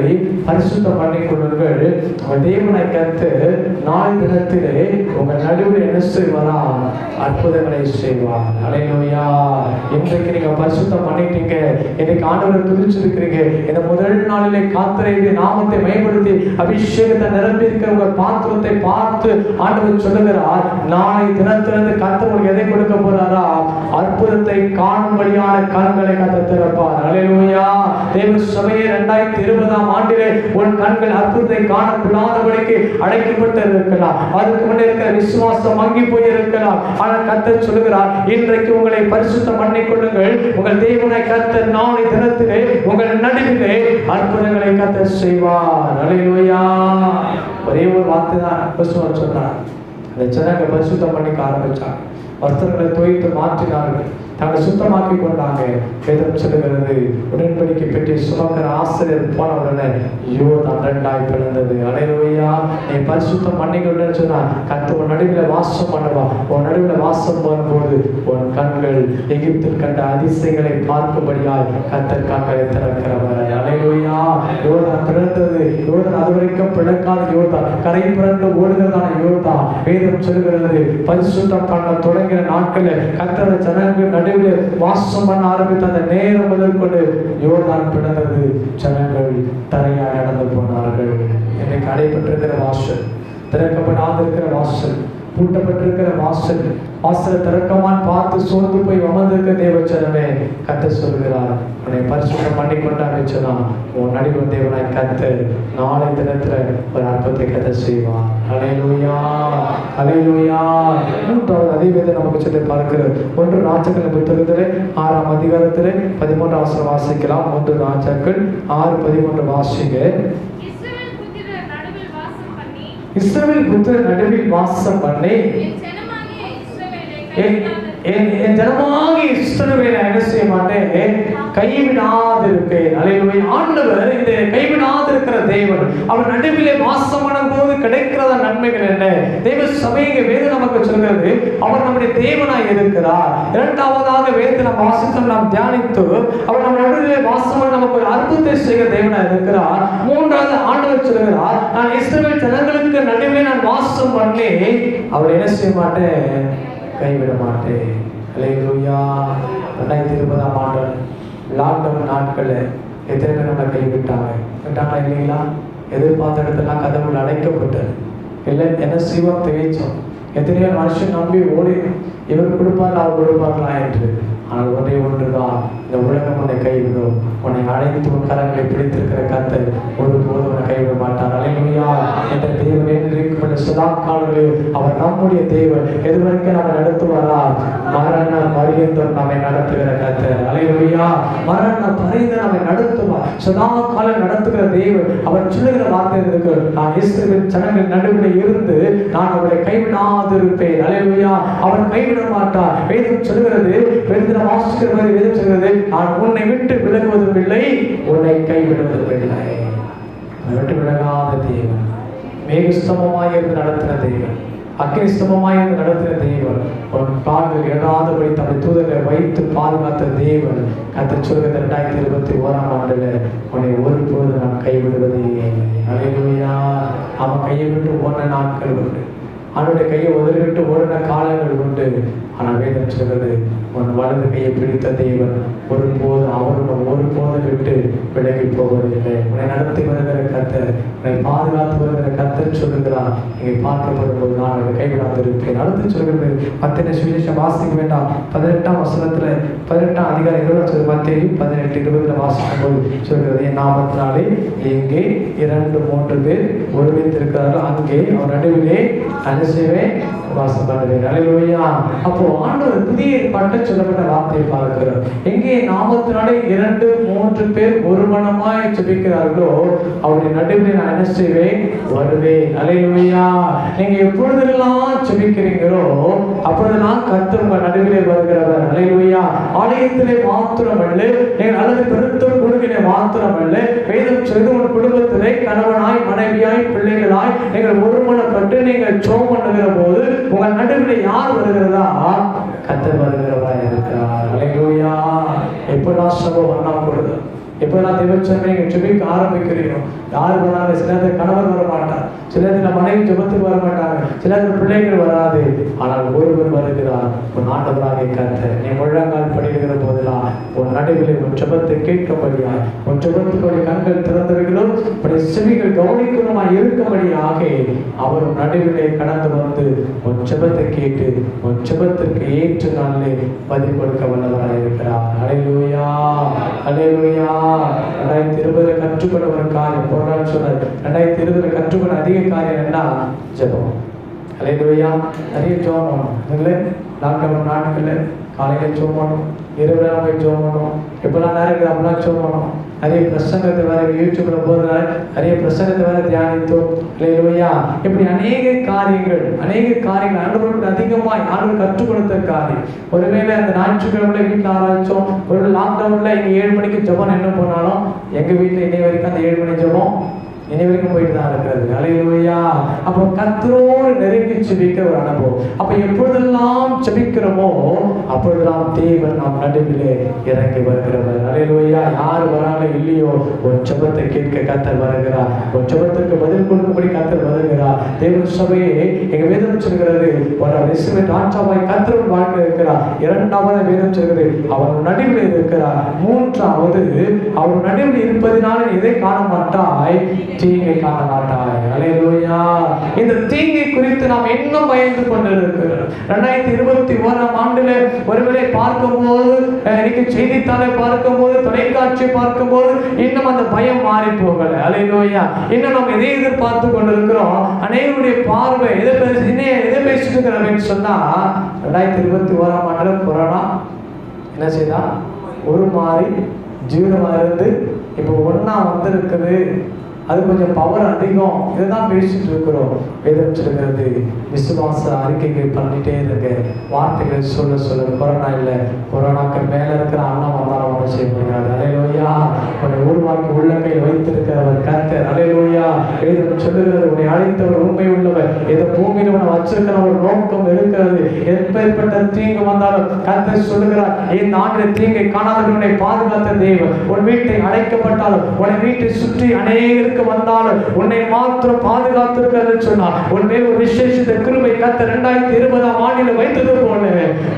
பரிசுத்தம் பண்ணிக் கொள்ளுங்கள், உங்கள் தேவனை கர்த்தர் நாளை தினத்திலே உங்கள் நடுவில் என்ன செய்வாரா? அற்புதங்களை செய்வார். அல்லேலூயா. இன்றைக்கு நீங்க பரிசுத்தம் பண்ணிட்டீங்க, இன்னைக்கு ஆண்டவரை துதிச்சிருக்கிறீங்க. இந்த முதல் நாளிலே காத்திரைந்து நாமத்தை மேம்படுத்தி அபிஷேகத்தை நிரம்பி இருக்கிற உங்கள் பாத்திரத்தை பார்த்து ஆண்டவர் சொல்லுகிறார், நாளை தினத்திலிருந்து கர்த்தர் உங்களுக்கு எதை கொடுக்க போறாரா? அற்புதத்தை காணும்படியான கண்களை கர்த்தர் திறப்பார். அல்லேலூயா. தேவ சபையே 2020ஆம் ஆண்டிலே உன் கண்கள் அற்புதத்தை காணக்கூடாதபடிக்கு அடைக்கப்பட்டு இருக்கலாம். அதுக்கு முன்னே இருக்கிற விசுவாசம் மங்கி போய் இருக்கலாம். ஆனால் கர்த்தர் சொல்லுகிறார், இன்றைக்கு உங்களை பரிசுத்தம் பண்ணிக் கொள்ளுங்கள், உங்கள் தேவனை கர்த்தர் நாளை தினத்திலே உங்கள் நடுவிலே அற்புதங்களை கர்த்தர் செய்வார். அல்லேலூயா. ஒரே ஒரு வார்த்தை தான் கிறிஸ்துவர் சொன்னார். அந்த ஜனங்க பரிசுத்தம் பண்ணிக்க ஆரம்பிச்சாங்க, வஸ்திரங்களை துவைத்து மாற்றினார்கள், தங்களை சுத்தமாக்கி கொண்டாங்க. வேதம் சொல்லுகிறது, உடன்படிக்கை பெற்று சுமக்கிற ஆசிரியர் போன உடனே யோர்தான் 2 பிளந்தது. அல்லேலூயா. நீ பரிசுத்தம் பண்ணிக்கொண்டு சொன்னா கர்த்தர் உன் நடுவில் வாசம் பண்ணுவா. உன் நடுவில் வாசம் பண்ணும்போது உன் கண்கள் எகிப்தில் கண்ட அதிசயங்களை பார்க்கும்படியாய் கர்த்தர் கண்களை திறக்கிறவர். அல்லேலூயா. யோர்தான் பிறந்தது. யோர்தான் அது வரைக்கும் பிளக்காத யோர்தான், கரை புரண்டு ஓடுகிறதான யோர்தான். வேதம் சொல்லுகிறது, பரிசுத்தம் பண்ண தொடங்கின நாட்களில் கர்த்தர் ஜனங்கள் நடுவில் வாசம் பண்ண ஆரம்பித்த அந்த நேரம் முதல் கொண்டு யோர்தான் பிளந்தது. ஜனங்கள் தரையாய் நடந்து போனார்கள். இன்னைக்கு அடைபட்டிருக்கிற வாசல், திறக்கப்படாதிருக்கிற வாசல், பூட்டப்பட்டிருக்கிற வாசல், வாசலை திறக்கமான் பார்த்து சோர்ந்து போய் அமர்ந்திருக்க தேவச்சனமே கர்த்தர் சொல்கிறார், உன்னை பரிசுத்தம் பண்ணிக்கொண்டான்னு சொன்னா உன் நடுவில் தேவனாய் கர்த்தர் நாளை தினத்துல ஒரு அற்புதத்தை கர்த்தர் செய்வார். அல்லேலூயா. அல்லேலூயா. 3வது அதிவேதம் நமக்கு சொல்லி பார்க்கிறது. 1 ராஜாக்கள் புத்தகத்திலே 6ஆம் அதிகாரத்திலே 13ஆம் வசனம் வாசிக்கலாம். 1 ராஜாக்கள் 6:13 வாசிங்க. இஸ்ரவேல் புத்திரர் நடுவில் வாசம் பண்ணி என் ஜனமாகிய இஸ்ரவேலை என்ன செய்ய மாட்டேன், கைவிடாதிருப்பேன். அல்லேலூயா. ஆண்டவர் இந்த கைவிடாதிருக்கிற தேவன், அவர் நடுவிலே வாசம் பண்ணும்போது கிடைக்கிறத நன்மைகள் என்ன? தேவ சபையை வேதம் நமக்கு சொல்கிறது, அவர் நம்முடைய தேவனாய் இருக்கிறார். 2வதாக வேதத்தை நாம் வாசித்தோம், நாம் தியானித்து அவர் நம்ம நடுவிலே வாசம் பண்ண நமக்கு ஒரு அற்புதத்தை செய்கிற தேவனாய் இருக்கிறார். 3வது ஆண்டவர் சொல்கிறார், நான் இஸ்ரவேல் ஜனங்களுக்கு நடுவிலே நான் வாசம் பண்ணி அவரை என்ன செய்ய மாட்டேன், கைவிட மாட்டேன். அல்லேலூயா. 2020ஆம் ஆண்டு லாக்டவுன் நாட்களில் எத்தனை பேர் நம்மளை கைவிட்டாங்க இல்லைங்களா? எதிர்பார்த்த இடத்துலாம் கதவுகள் அடைக்கப்பட்டது. இல்லை என்ன செய்வோம் திகைச்சோம். எத்தனையோ மனுஷன் நம்பி ஓடி இவர் கொடுப்பார் அவர் கொடுப்பார்களா என்று. ஆனால் ஒன்றே ஒன்றுதான், இந்த உலகம் உன்னை கைவிடும். உன்னை அழைத்து உன் கரங்களை பிடித்திருக்கிற கர்த்தர் ஒருபோதும் உன்னை கைவிட மாட்டார். அல்லேலூயா. இந்த தேவன் என்று சதா காலங்களில் அவர் நம்முடைய தேவன். எதுவரைக்கும் நம்ம நடத்துவாரா? மரண பரியந்தம் நம்மை நடத்துகிற கர்த்தர். அல்லேலூயா. மரண பரியந்தம் நம்மை நடத்துவார். சதா காலம் நடத்துகிற தேவன். அவர் சொல்லுகிற வார்த்தை இருக்கு, நான் இஸ்ரவேல் ஜனங்கள் நடுவில் இருந்து நான் அவரை கைவிடாதிருப்பேன். அல்லேலூயா. அவர் கைவிட மாட்டார். வேதம் சொல்லுகிறது, வேதம் வாசிக்கிற மாதிரி வேதம் சொல்கிறது, நான் உன்னை விட்டு விலகுவதும் இல்லை, உன்னை கைவிடுவதும் இல்லை. விட்டு விலகாத தேவன், மேகஸ்தமமாய் இருந்து நடத்தின தேவன், அக்கினிஸ்தமமாய் இருந்து நடத்தின தேவன், உன் கால்கள் எழாதபடி தன்னுடைய தூதரை வைத்து பாதுகாத்த தேவன். கர்த்தர் சொல்கிறது 2021ஆம் ஆண்டுல உன்னை ஒருபோது நான் கைவிடுவதே இல்லை. அல்லேலூயா. அவன் கையை விட்டு ஓடின நாட்கள் உண்டு, அவனுடைய கையை உதறிவிட்டு ஓடின காலங்கள் உண்டு. ஆனால் வேதம் சொல்கிறது, உன் வலது கையை பிடித்த தேவன் ஒருபோது அவருடன் ஒருபோது விட்டு விலகி போவதில்லை. உன்னை நடத்தி வருகிற கர்த்தர், உன்னை பாதுகாத்து வருகிற கர்த்தர் சொல்லுகிறார். இங்கே பார்க்கப்படும் போது நான் அதை கைவிடாது இருப்பேன். அடுத்து சொல்கிறது, மத்திய சுவிசேஷம் வாசிக்க வேண்டாம். 18ஆம் வசனத்துல 18ஆம் அதிகாரம் 20 மத்திய 18:20 வாசிக்கும் போது சொல்கிறது, என் நாமத்தினாலே எங்கே 2-3 பேர் ஒருமித்திருக்கிறார்கள் அங்கே அவர் நடுவிலே அனுசேவேன் வாசம் பண்ணுவேன். அல்லேலூயா. அப்போ ஆண்டவர் புதிய ஏற்பாட்டை சொல்லப்பட்ட வார்த்தையை பார்க்கிறோம். எங்கே நாமத்தினாலே 2-3 பேர் ஒரு மனமாய் ஜெபிக்கிறார்களோ அவருடைய நடுவில் நான் என்ன செய்வேன், வருவேன். அல்லேலூயா. நீங்க எப்பொழுதெல்லாம் ஜெபிக்கிறீங்களோ அப்பொழுதெல்லாம் கர்த்தர் உங்கள் நடுவில் நடுவிலே வருகிறவர். அல்லேலூயா. ஆலயத்திலே மாத்திரமல்ல, நீங்கள் அல்லது பெருத்த கொடுக்கிற மாத்திரமல்ல, வேதம் சொல்லுது உன் குடும்பத்திலே கணவனாய் மனைவியாய் பிள்ளைகளாய் நீங்கள் ஒருமனப்பட்டு நீங்கள் ஜெபம் பண்ணுகிற போது உங்கள் நடுவிலே யார் வருகிறதா? கர்த்தர் வருகிறவராய் இருக்கிறார். அல்லேலூயா. எப்பெல்லாம் சபை ஒண்ணா கொடுது, எப்பெல்லாம் தேவச்சனை நீங்க ஜெபிக்க ஆரம்பிக்கிறீங்க, யார் வராங்க? சில நேரத்தில் கணவர் வர மாட்டார், சில நேரத்தில் மனைவி ஜெபத்துக்கு வர மாட்டாங்க, சில நேரத்தில் பிள்ளைகள் வராது. ஆனால் ஒருவர் வருகிறார், உன் ஆண்டவராக கர்த்தர். நீ முழங்கால் படிக்கிற போதெல்லாம் உன் நடுவிலே உன் ஜெபத்தை கேட்கும்படியாய், உன் ஜெபத்துக்குடைய கண்கள் திறந்தவைகளும் உடைய செவிகள் கவனிக்கணுமாய் இருக்கும்படியாக அவர் நடுவிலே கடந்து வந்து உன் ஜெபத்தை கேட்டு உன் ஜெபத்திற்கு ஏற்று நாளிலே பதில் கொடுக்க வல்லவராக இருக்கிறார். அல்லேலூயா. அல்லேலூயா. 2020 கற்றுக்கொண்ட ஒரு காரியம் போராட்டம் சொன்னார். 2020 கற்றுக்கொண்ட அதிக காரியம் என்ன? ஜெபம். அல்லேலூயா. நிறைய ஜெபம் பண்ணணும் இல்லை? லாக்டவுன் நாட்களில் காலையில் ஜெபம் பண்ணணும், இரவுலாம் போய் ஜெபம் பண்ணணும், எப்பெல்லாம் நேரம் அப்பெல்லாம் ஜெபம் பண்ணணும். நிறைய பிரசங்கத்தை வேற யூடியூப்ல போடுறாரு, நிறைய பிரசங்கத்தை வேற தியானித்தோம். அல்லேலூயா. இப்படி அநேக காரியங்கள் ஆண்டவருக்கு அதிகமாய் ஆண்டவர் கற்றுக் கொடுத்த காரியம். ஒருவேளை அந்த ஞாயிற்றுக்கிழமை வீட்டில் ஆரம்பிச்சோம், ஒரு லாக்டவுன்ல இங்க 7 மணிக்கு ஜெபம் என்ன போனாலும் எங்க வீட்டுல இன்னை வரைக்கும் அந்த 7 மணி ஜெபம் இனி வரைக்கும் போயிட்டு தான் இருக்கிறது. அல்லேலூயா. அப்போ கர்த்தரோடு நெருங்கி ஜெபிக்கிற ஒரு அனுபவம். அப்ப எப்பொழுதெல்லாம் ஜெபிக்கிறோமோ அப்பொழுதெல்லாம் தேவன் நம் நடுவிலே இறங்கி வருகிறவர். அல்லேலூயா. யார் வராங்க இல்லையோ ஒரு ஜெபத்தை கேட்க கர்த்தர் வருகிறார், ஒரு ஜெபத்திற்கு பதில் கொடுக்கும்படி கர்த்தர் வருகிறார். தேவ சபையே எங்க வேதம் சொல்கிறது, ராஜாவாய் கர்த்தர் வாழ்க்கை இருக்கிறார். 2வது வேதம் சொல்கிறது அவர் நடுவில் இருக்கிறார். 3வது அவர் நடுவில் இருப்பதினால எதை காண மாட்டாய்? தீங்கை காண மாட்டாய். அல்லேலூயா. இந்த தீங்கை குறித்து நாம் இன்னும் பயந்து கொண்டிருக்கிறோம். 2021ஆம் ஆண்டுல ஒருவேளை பார்க்கும்போது, இன்னைக்கு செய்தித்தாளை பார்க்கும்போது, தொலைக்காட்சி பார்க்கும்போது இன்னும் அந்த பயம் மாறி போகல. அல்லேலூயா. இன்னும் நம்ம எதை எதிர்பார்த்து கொண்டிருக்கிறோம்? அநேகருடைய பார்வை எதை பேசிட்டு இருக்கிறோம் சொன்னா, 2021ஆம் ஆண்டுல கொரோனா என்ன செய்தா? ஒரு மாதிரி ஜீவனமா இருந்து இப்போ ஒன்னா வந்திருக்குது, அது கொஞ்சம் பவர் அதிகம், இதுதான் பேசிட்டு இருக்கிறோம். வேதம் சொல்கிறது விசுவாச அறிக்கைகள் பண்ணிட்டே இருக்கு, வார்த்தைகள் சொல்ல சொல்ல கொரோனா இல்லை, கொரோனாக்கு மேல இருக்கிற அண்ணன் வந்தாலும் ஒன்று செய்ய முடியாது. அல்லேலூயா. உன்னை உருவாக்கி உள்ளமையில் வைத்திருக்கிறவர் கர்த்தர். அல்லேலூயா. வேதம் சொல்லுகிறது உன்னை அழைத்தவர் உண்மை உள்ளவர், ஏதோ பூமியில் உன்னை வச்சிருக்கிற ஒரு நோக்கம் இருக்கிறது. எப்பேற்பட்ட தீங்கு வந்தாலும் கர்த்தர் சொல்லுகிறார், இந்த ஆண்டு தீங்கை காணாதவர்கள் உன்னை பாதுகாத்த தேவன். உன் வீட்டை அடைக்கப்பட்டாலும், உன் வீட்டை சுற்றி அநேகருக்கு வந்தாலும் உன்னை மாத்திரம் பாதுகாத்திருக்கிறது சொன்னார். உன் மேல் ஒரு விசேஷித்த கிருபை கர்த்தர் 2020ஆம் ஆண்டில் வைத்தது போல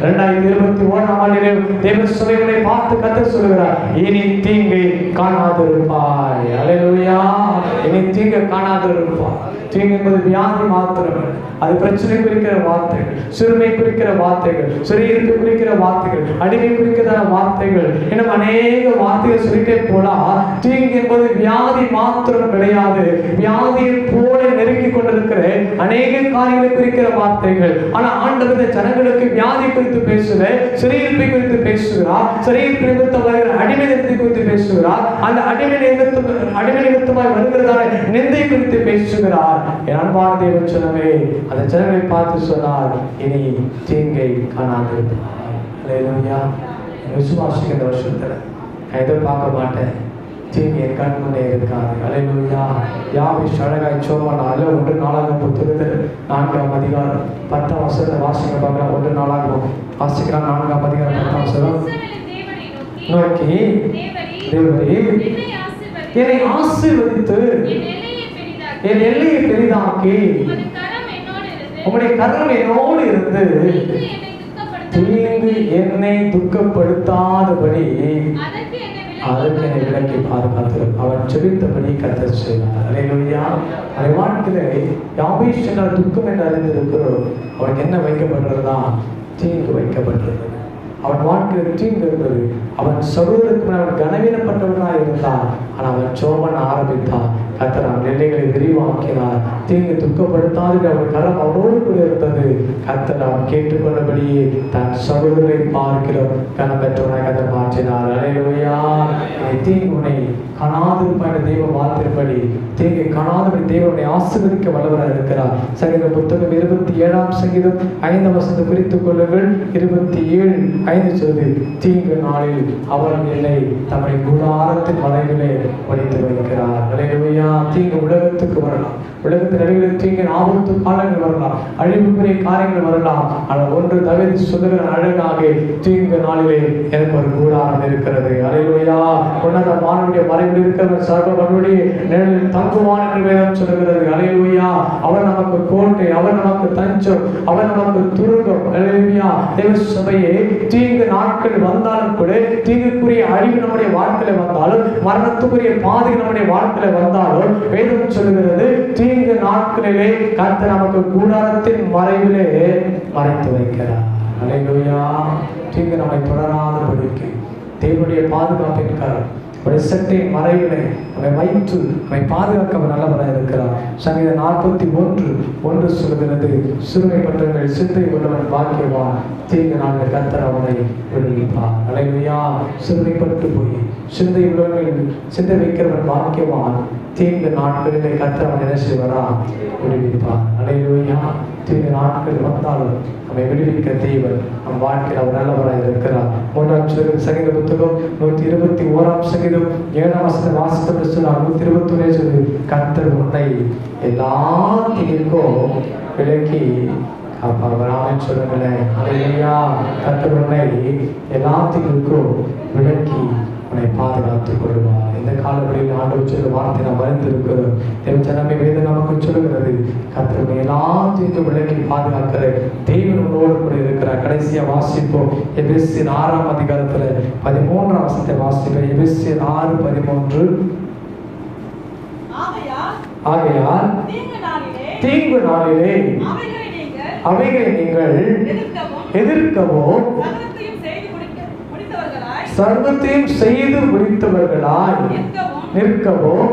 2021ஆம் ஆண்டிலே தேவ சபையை பார்த்து கர்த்தர் சொல்கிறார், இனி தீங்கை காணாதிருப்பாய். அல்லேலூயா. இனி தீங்கை காணாதிருப்பாய். தீங்கு என்பது வியாதி மாத்திரமே, அது பிரச்சனை குறிக்கிற வார்த்தைகள், சிறுமை குறிக்கிற வார்த்தைகள், சிறையிருப்பு குறிக்கிற வார்த்தைகள், அடிமை குறிக்கிற வார்த்தைகள், இன்னும் அநேக வார்த்தைகள் சொல்லிட்டே போலாம். தீங்கு என்பது வியாதி மாத்திரம் கிடையாது, வியாதியை போல நெருங்கி கொண்டிருக்கிற அநேக காரியங்களை குறிக்கிற வார்த்தைகள். ஆனா ஆண்டவர் இந்த ஜனங்களுக்கு வியாதி குறித்து பேசுகிற, சிறையிருப்பை குறித்து பேசுகிறார், சிறையிருப்பு நிமித்தம் வருகிற அடிமை நிறுத்தி குறித்து பேசுகிறார், அந்த அடிமை நிமித்தமாய் வருகிறதான நிந்தை குறித்து பேசுகிறார். என் அன்பான தேவ ஜனமே, அந்த ஜனங்களை பார்த்து சொன்னார், இனி தீங்கை காணாதிருப்பாய். அல்லேலூயா. விசுவாசிக்கிற வருஷத்துல நான் எதிர்பார்க்க மாட்டேன், தீங்கு என் கண் முன்னே இருக்காது. அல்லேலூயா. யாபேஸ் அழகாய் சோமனா அல்ல 1 நாளாகமம் புத்தகத்தில் 4ஆம் அதிகாரம் 10ஆம் வசனத்தை வாசிக்க பார்க்கலாம். 1 நாளாகமம் வாசிக்கலாம். 4ஆம் அதிகாரம் 10ஆம் வசனம். நோக்கி, தேவரே என்னை ஆசீர்வதித்து என் எல்லையை பெரிதாக்கி உம்முடைய கரம் என்னோடு இருந்து தீங்கு என்னை துக்கப்படுத்தாதபடி அதற்கு என்னை விலக்கி பாதுகாத்து அவன் செபித்தபடி கர்த்தர் செய்தார். அல்லேலூயா. அவன் வாழ்க்கையிலே யாபேஸ் என்றால் துக்கம் என்று அறிந்திருக்கிறோம். அவனுக்கு என்ன வைக்கப்படுறதா? தீங்கு வைக்கப்பட்டது. அவன் வாழ்க்கையில் தீங்கு இருந்தது. அவன் சகோதரருக்கு அவன் கனவீனப்பட்டவனாக இருந்தான். ஆனால் அவன் சோமன் ஆரம்பித்தான். கர்த்தர் அவன் எல்லைகளை விரிவாக்கினார். தீங்கு துக்கப்படுத்தாது அவன் கரம் அவனோடு கூட இருந்தது. கர்த்தர் அவன் கேட்டுக்கொண்டபடியே தன் சகோதரரை பார்க்கிறோம் கனம் பெற்றவனாய் கர்த்தர் மாற்றினார். அல்லேலூயா. தீங்குனை காணாதிருப்பாய் தெய்வ வார்த்தைப்படி தீங்கை காணாதபடி தேவனை ஆசீர்வதிக்க வல்லவராக இருக்கிறார். சங்கீதம் புத்தகம் 27 சங்கீதம் 5 வசனத்தை குறித்துக் கொள்ளுங்கள். 27:5 சொல்லுது, தீங்கு நாளில் அவர் என்னை தம்முடைய கூடாரத்தின் மலையிலே ஒளித்து வைக்கிறார். அல்லேலூயா. தீங்கு உலகத்துக்கு வரலாம், உலகத்தின் அழிவில் தீங்கின் ஆபத்து காலங்கள் வரலாம், அழிவுக்குரிய காரியங்கள் வரலாம். ஆனால் ஒன்று தாவீது சொல்லுகிற அழகாக, தீங்கு நாளிலே எனக்கு ஒரு கூடாரம் இருக்கிறது. அல்லேலூயா. உன்னத மானுடைய மறைவில் இருக்கிறவர் சர்வவல்லுடைய நிழலில் தங்குவான் என்று வேதம் சொல்லுகிறது. அல்லேலூயா. அவர் நமக்கு கோட்டை, அவர் நமக்கு தஞ்சம், அவர் நமக்கு துருகம். அல்லேலூயா. தேவ சபையே, தீங்கு நாட்கள் வந்தாலும் கூட, தீங்குக்குரிய அழிவு நம்முடைய வாழ்க்கையில வந்தாலும், மரணத்துக்குரிய பாதை நம்முடைய வாழ்க்கையில வந்தாலும், வேதம் சொல்லுகிறது தீங்கு நாட்களிலே கர்த்தர் நமக்கு கூடாரத்தின் மறைவிலே மறைத்து வைக்கிறார். அல்லேலூயா. தீங்கு நம்மை தொடராதபடிக்கு தேவனுடைய பாதுகாப்பின் கரம் சட்டையின் மறைவிலே நம்மை வைத்து நம்மை பாதுகாக்க நல்லவராக இருக்கிறார். சங்கீதம் 41:1 சொல்கிறது, சிறுமைப்பட்டவர்கள் சிந்தை உள்ளவன் பாக்கியவான், தீங்கு நாளில் கர்த்தர் அவனை விடுவிப்பார். அல்லேலூயா. சிறுமைப்பட்டு போய் சிந்தை உள்ளவர்கள் சிந்தை வைக்கிறவன் பாக்கியவான், தீங்கு நாட்களிலே கர்த்தர் அவனை என்ன செய்வாரா? விடுவிப்பார். அல்லேலூயா. தீங்கு நாட்கள் வந்தாலும் நம்மை விடுவிக்க தேவன் நம் வாழ்க்கையில் அவர் நல்லவராக இருக்கிறார். 3 சங்கீத புத்தகம் 121 சங்கீதம் 7 வசனத்தை வாசித்து சொன்னார். 121 சொல்லு, கர்த்தர் உன்னை எல்லா தீங்கிற்கும் விலக்கி காப்பார். சொல்லுங்களேன். அல்லேலூயா. கர்த்தர் உன்னை எல்லா தீங்கிற்கும் விலக்கி உன்னை பாதுகாத்துக் கொள்வார். இந்த காலவெளியில் ஆண்டவர் சொல்ல வார்த்தை நாம் அறிந்திருக்கிறோம். தேவஜனமே வேதம் நமக்கு சொல்லுகிறது, கர்த்தர் எல்லாத்தையும் விலக்கி பாதுகாக்கிற தேவன் உன்னோடு கூட இருக்கிறார். கடைசியா வாசிப்போம். எபேசியர் 6 அதிகாரத்துல 13 வசனத்தை வாசிப்போம். எபேசியர் 6:13. ஆகையால் தீங்கு நாளிலே அவைகளை நீங்கள் எதிர்க்கவும் சர்வத்தையும் செய்து முடித்தவர்களாய் நிற்கவும்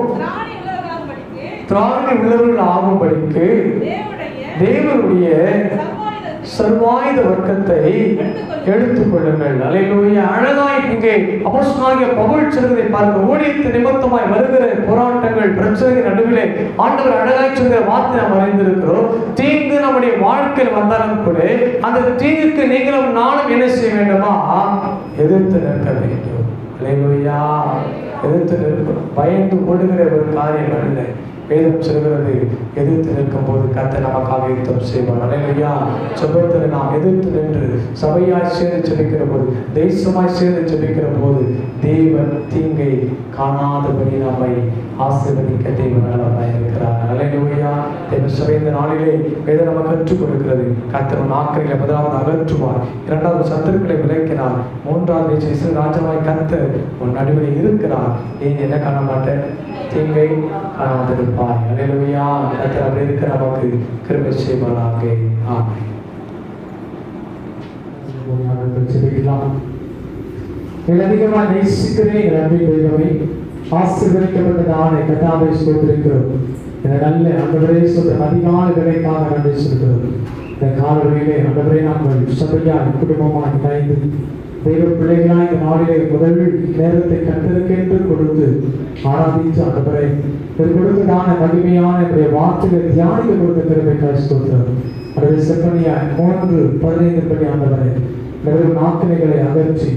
திராணி உள்ளவர்கள் ஆகும்படிக்கு தேவனுடைய சர்வாயுத வர்க்கத்தை எடுத்துக் கொள்ளுங்கள். அல்லேலூயா. அழகாய் இங்கே அப்போஸ்தலனாகிய பவுல் சொல்வதை பார்க்க, ஊழியத்தின் நிமித்தமாய் வருகிற போராட்டங்கள் பிரச்சனைகள் நடுவிலே ஆண்டவர் அழகாய் சொல்கிற வார்த்தை நாம் அறிந்திருக்கிறோம். தீங்கு நம்முடைய வாழ்க்கையில் வந்தாலும் கூட அந்த தீங்குக்கு நீங்களும் நானும் என்ன செய்ய வேண்டுமா? எதிர்த்து நிற்க வேண்டும். அல்லேலூயா. எதிர்த்து நிற்கணும். பயந்து ஓடுகிற ஒரு காரியம் அல்ல. வேதம் சொல்கிறது, எதிர்த்து நிற்கும் போது கர்த்தர் நமக்காக யுத்தம் செய்வார். அல்லேலூயா. ஜெபத்தில் நாம் எதிர்த்து நின்று சபையாய் சேர்ந்து ஜெபிக்கிற போது, தேசமாய் சேர்ந்து ஜெபிக்கிற போது தேவன் தீங்கை காணாதபடி நம்மை ஆசீர்வதிக்க தேவன் நல்லவராய் இருக்கிறார். அல்லேலூயா. தேவ சபை இந்த நாளிலே வேதம் நமக்கு கற்றுக் கொடுக்கிறது. கர்த்தர் நாட்களில் முதலாவது அகற்றுவார், 2வது சத்துருக்களை விலக்கினார், 3வது இஸ்ரவேல் ராஜாவாய் கர்த்தர் உன் நடுவில் இருக்கிறார். நீ என்ன காண மாட்டேன்? தீங்கை காணாதிருப்பாய். அல்லேலூயா. கர்த்தர் அப்படி இருக்கிற நமக்கு கிருபை செய்வாராக. ஆமென். அதிகமாக நேசிக்கிறேன் எங்கள் அன்பை தெய்வமே, ஆசீர்வதிக்கப்பட்டதான கர்த்தாவை ஸ்தோத்திரிக்கிறோம். இந்த நல்ல ஆண்டவரே சொல்ற அதிகாலை வேலைக்காக நன்றி சொல்கிறோம். இந்த காலவெளியிலே ஆண்டவரே நாங்கள் சபையாய் குடும்பமாய் இணைந்து தெய்வ பிள்ளைகளாய் இந்த நாளிலே முதல் நேரத்தை கர்த்தருக்கென்று கொடுத்து ஆராதித்து ஆண்டவரே கொடுத்ததான மகிமையான வார்த்தைகளை தியானிக்க கொடுத்த கிருபைக்காய் ஸ்தோத்திரம். அடுத்த செப்பனியா 3:15 படி ஆண்டவரே நாக்கினைகளை அகற்றி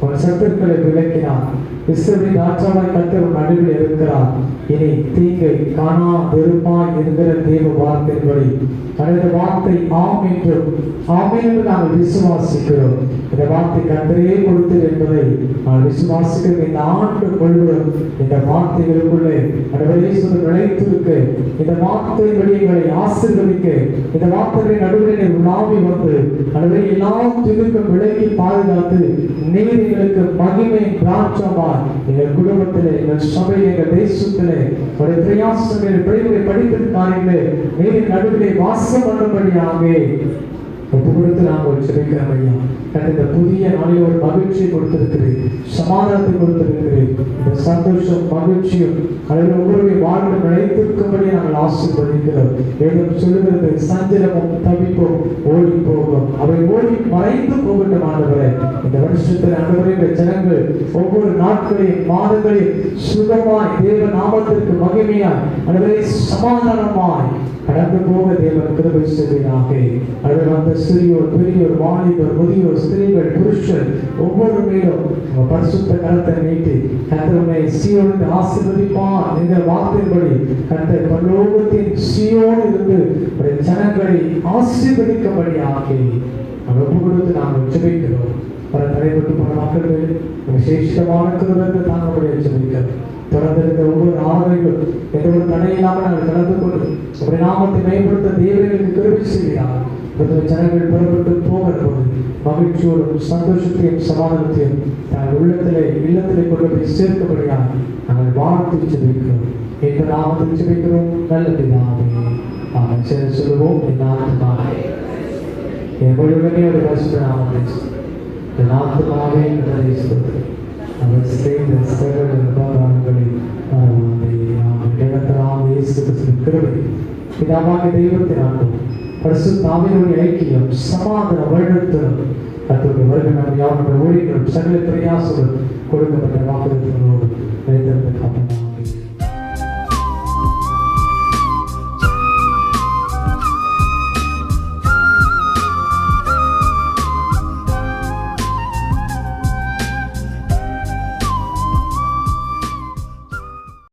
உன் சத்துருக்களை விலக்கினார். இஸ்ரவேல் ராஜாவாய் கர்த்தர் உன் நடுவில் இருக்கிறார். இனி தீங்கை காணாதிருப்பாய் என்கிற தேவ வார்த்தையின்படி அந்த வார்த்தை ஆம் என்றும் ஆமென் என்று நாங்கள் விசுவாசிக்கிறோம். இந்த வார்த்தை கர்த்தரே கொடுத்தது என்பதை நாங்கள் விசுவாசிக்கிறோம். இந்த ஆண்டு முழுவதும் இந்த வார்த்தைகளுக்குள்ளே நிலைத்திருக்க, இந்த வார்த்தை வழிகளை ஆசீர்வதிக்க, இந்த வார்த்தைகளை நடுவிலே உலாவி வந்து அதுவரை எல்லா தீங்குக்கும் விலக்கி பாதுகாத்து நீர் எங்களுக்கு மகிமை பிராட்சமாய் எங்கள் குடும்பத்திலே, எங்கள் சபையிலே, எங்கள் தேசத்திலே ஒரு பிரயாசங்களை பிள்ளைகளை படிப்பின் காரியங்களே நீரின் நடுவிலே வாசம் பண்ணும்படியாக ஒப்பு கொடுத்து நாங்கள் ஜெபிக்கிறோம் ஐயா. இந்த புதிய நாளில் ஒரு மகிழ்ச்சியை கொடுத்திருக்கிறேன், சமாதானத்தை கொடுத்திருக்கிறேன். இந்த சந்தோஷம் மகிழ்ச்சியும் அதில் ஒவ்வொருடைய வாழ்வு நிலைத்திருக்கும்படி நாங்கள் ஆசீர்வதிக்கிறோம். வேதம் சொல்லுகிறது, சஞ்சலமும் தவிப்பும் ஓடி போகும், அவை ஓடி மறைந்து போகட்டும். ஆண்டவரே, இந்த வருஷத்தில் ஆண்டவரே, இந்த ஜனங்கள் ஒவ்வொரு நாட்களையும் மாதங்களையும் சுகமாய் தேவ நாமத்திற்கு மகிமையாய் ஆண்டவரே சமாதானமாய் கடந்து போக தேவன் கிருபை செய்வீராக. அதில் வந்த சிறியோர் பெரியோர் வாலிபர் முதியோர் ஸ்திரீகள் புருஷர் ஒவ்வொரு மேலும் பரிசுத்த கரத்தை நீட்டி கர்த்தரை சீயோனுக்கு ஆசீர்வதிப்பார் என்ற வார்த்தையின்படி கர்த்தர் பரலோகத்தின் சீயோன் இருந்து ஜனங்களை ஆசீர்வதிக்கும்படியாக ஒப்பு கொடுத்து நாங்கள் ஜெபிக்கிறோம். பல தடைப்பட்டு போன மக்கள் விசேஷமான கிருபைக்கு தாங்களுடைய ஜெபிக்கிறோம். தொடர்ந்து இருந்த ஒவ்வொரு ஆதரவும் எந்த ஒரு தடையில்லாமல் நாங்கள் கலந்து கொண்டு உடைய நாமத்தை மேம்படுத்த தேவர்களுக்கு கிருபை செய்கிறார். ஜனங்கள் புறப்பட்டு போகிற போது மகிழ்ச்சியோடும் சந்தோஷத்தையும் சமாதானத்தையும் நாங்கள் இல்லத்திலே கொண்டு போய் சேர்க்கபடியாக நாங்கள் வாழ்த்து ஜெபிக்கிறோம். இந்த நாமத்தில் ஜெபிக்கிறோம் நல்ல பிதாவே, ஆமென். சரி சொல்லுவோம். என் ஆத்துமாவே என் முழுவதுமே ஒரு பரிசுத்த நாமத்தை என் ஆத்துமாவே கர்த்தரை ஸ்தோத்திரி. அவர் செய்த சகல உபகாரங்களை பிதாவாகிய தெய்வத்தின் அன்பும் பரிசுத்த ஆவியானவருடைய ஐக்கியம் சமாதான வழிநடத்தலும் கர்த்தருடைய வருகை நம் யாவருடைய ஊழியர்களும் சகல பிரயாசங்களும் கொடுக்கப்பட்ட வாக்குறுதிகளோடு நிலைத்திருந்த காரணமாக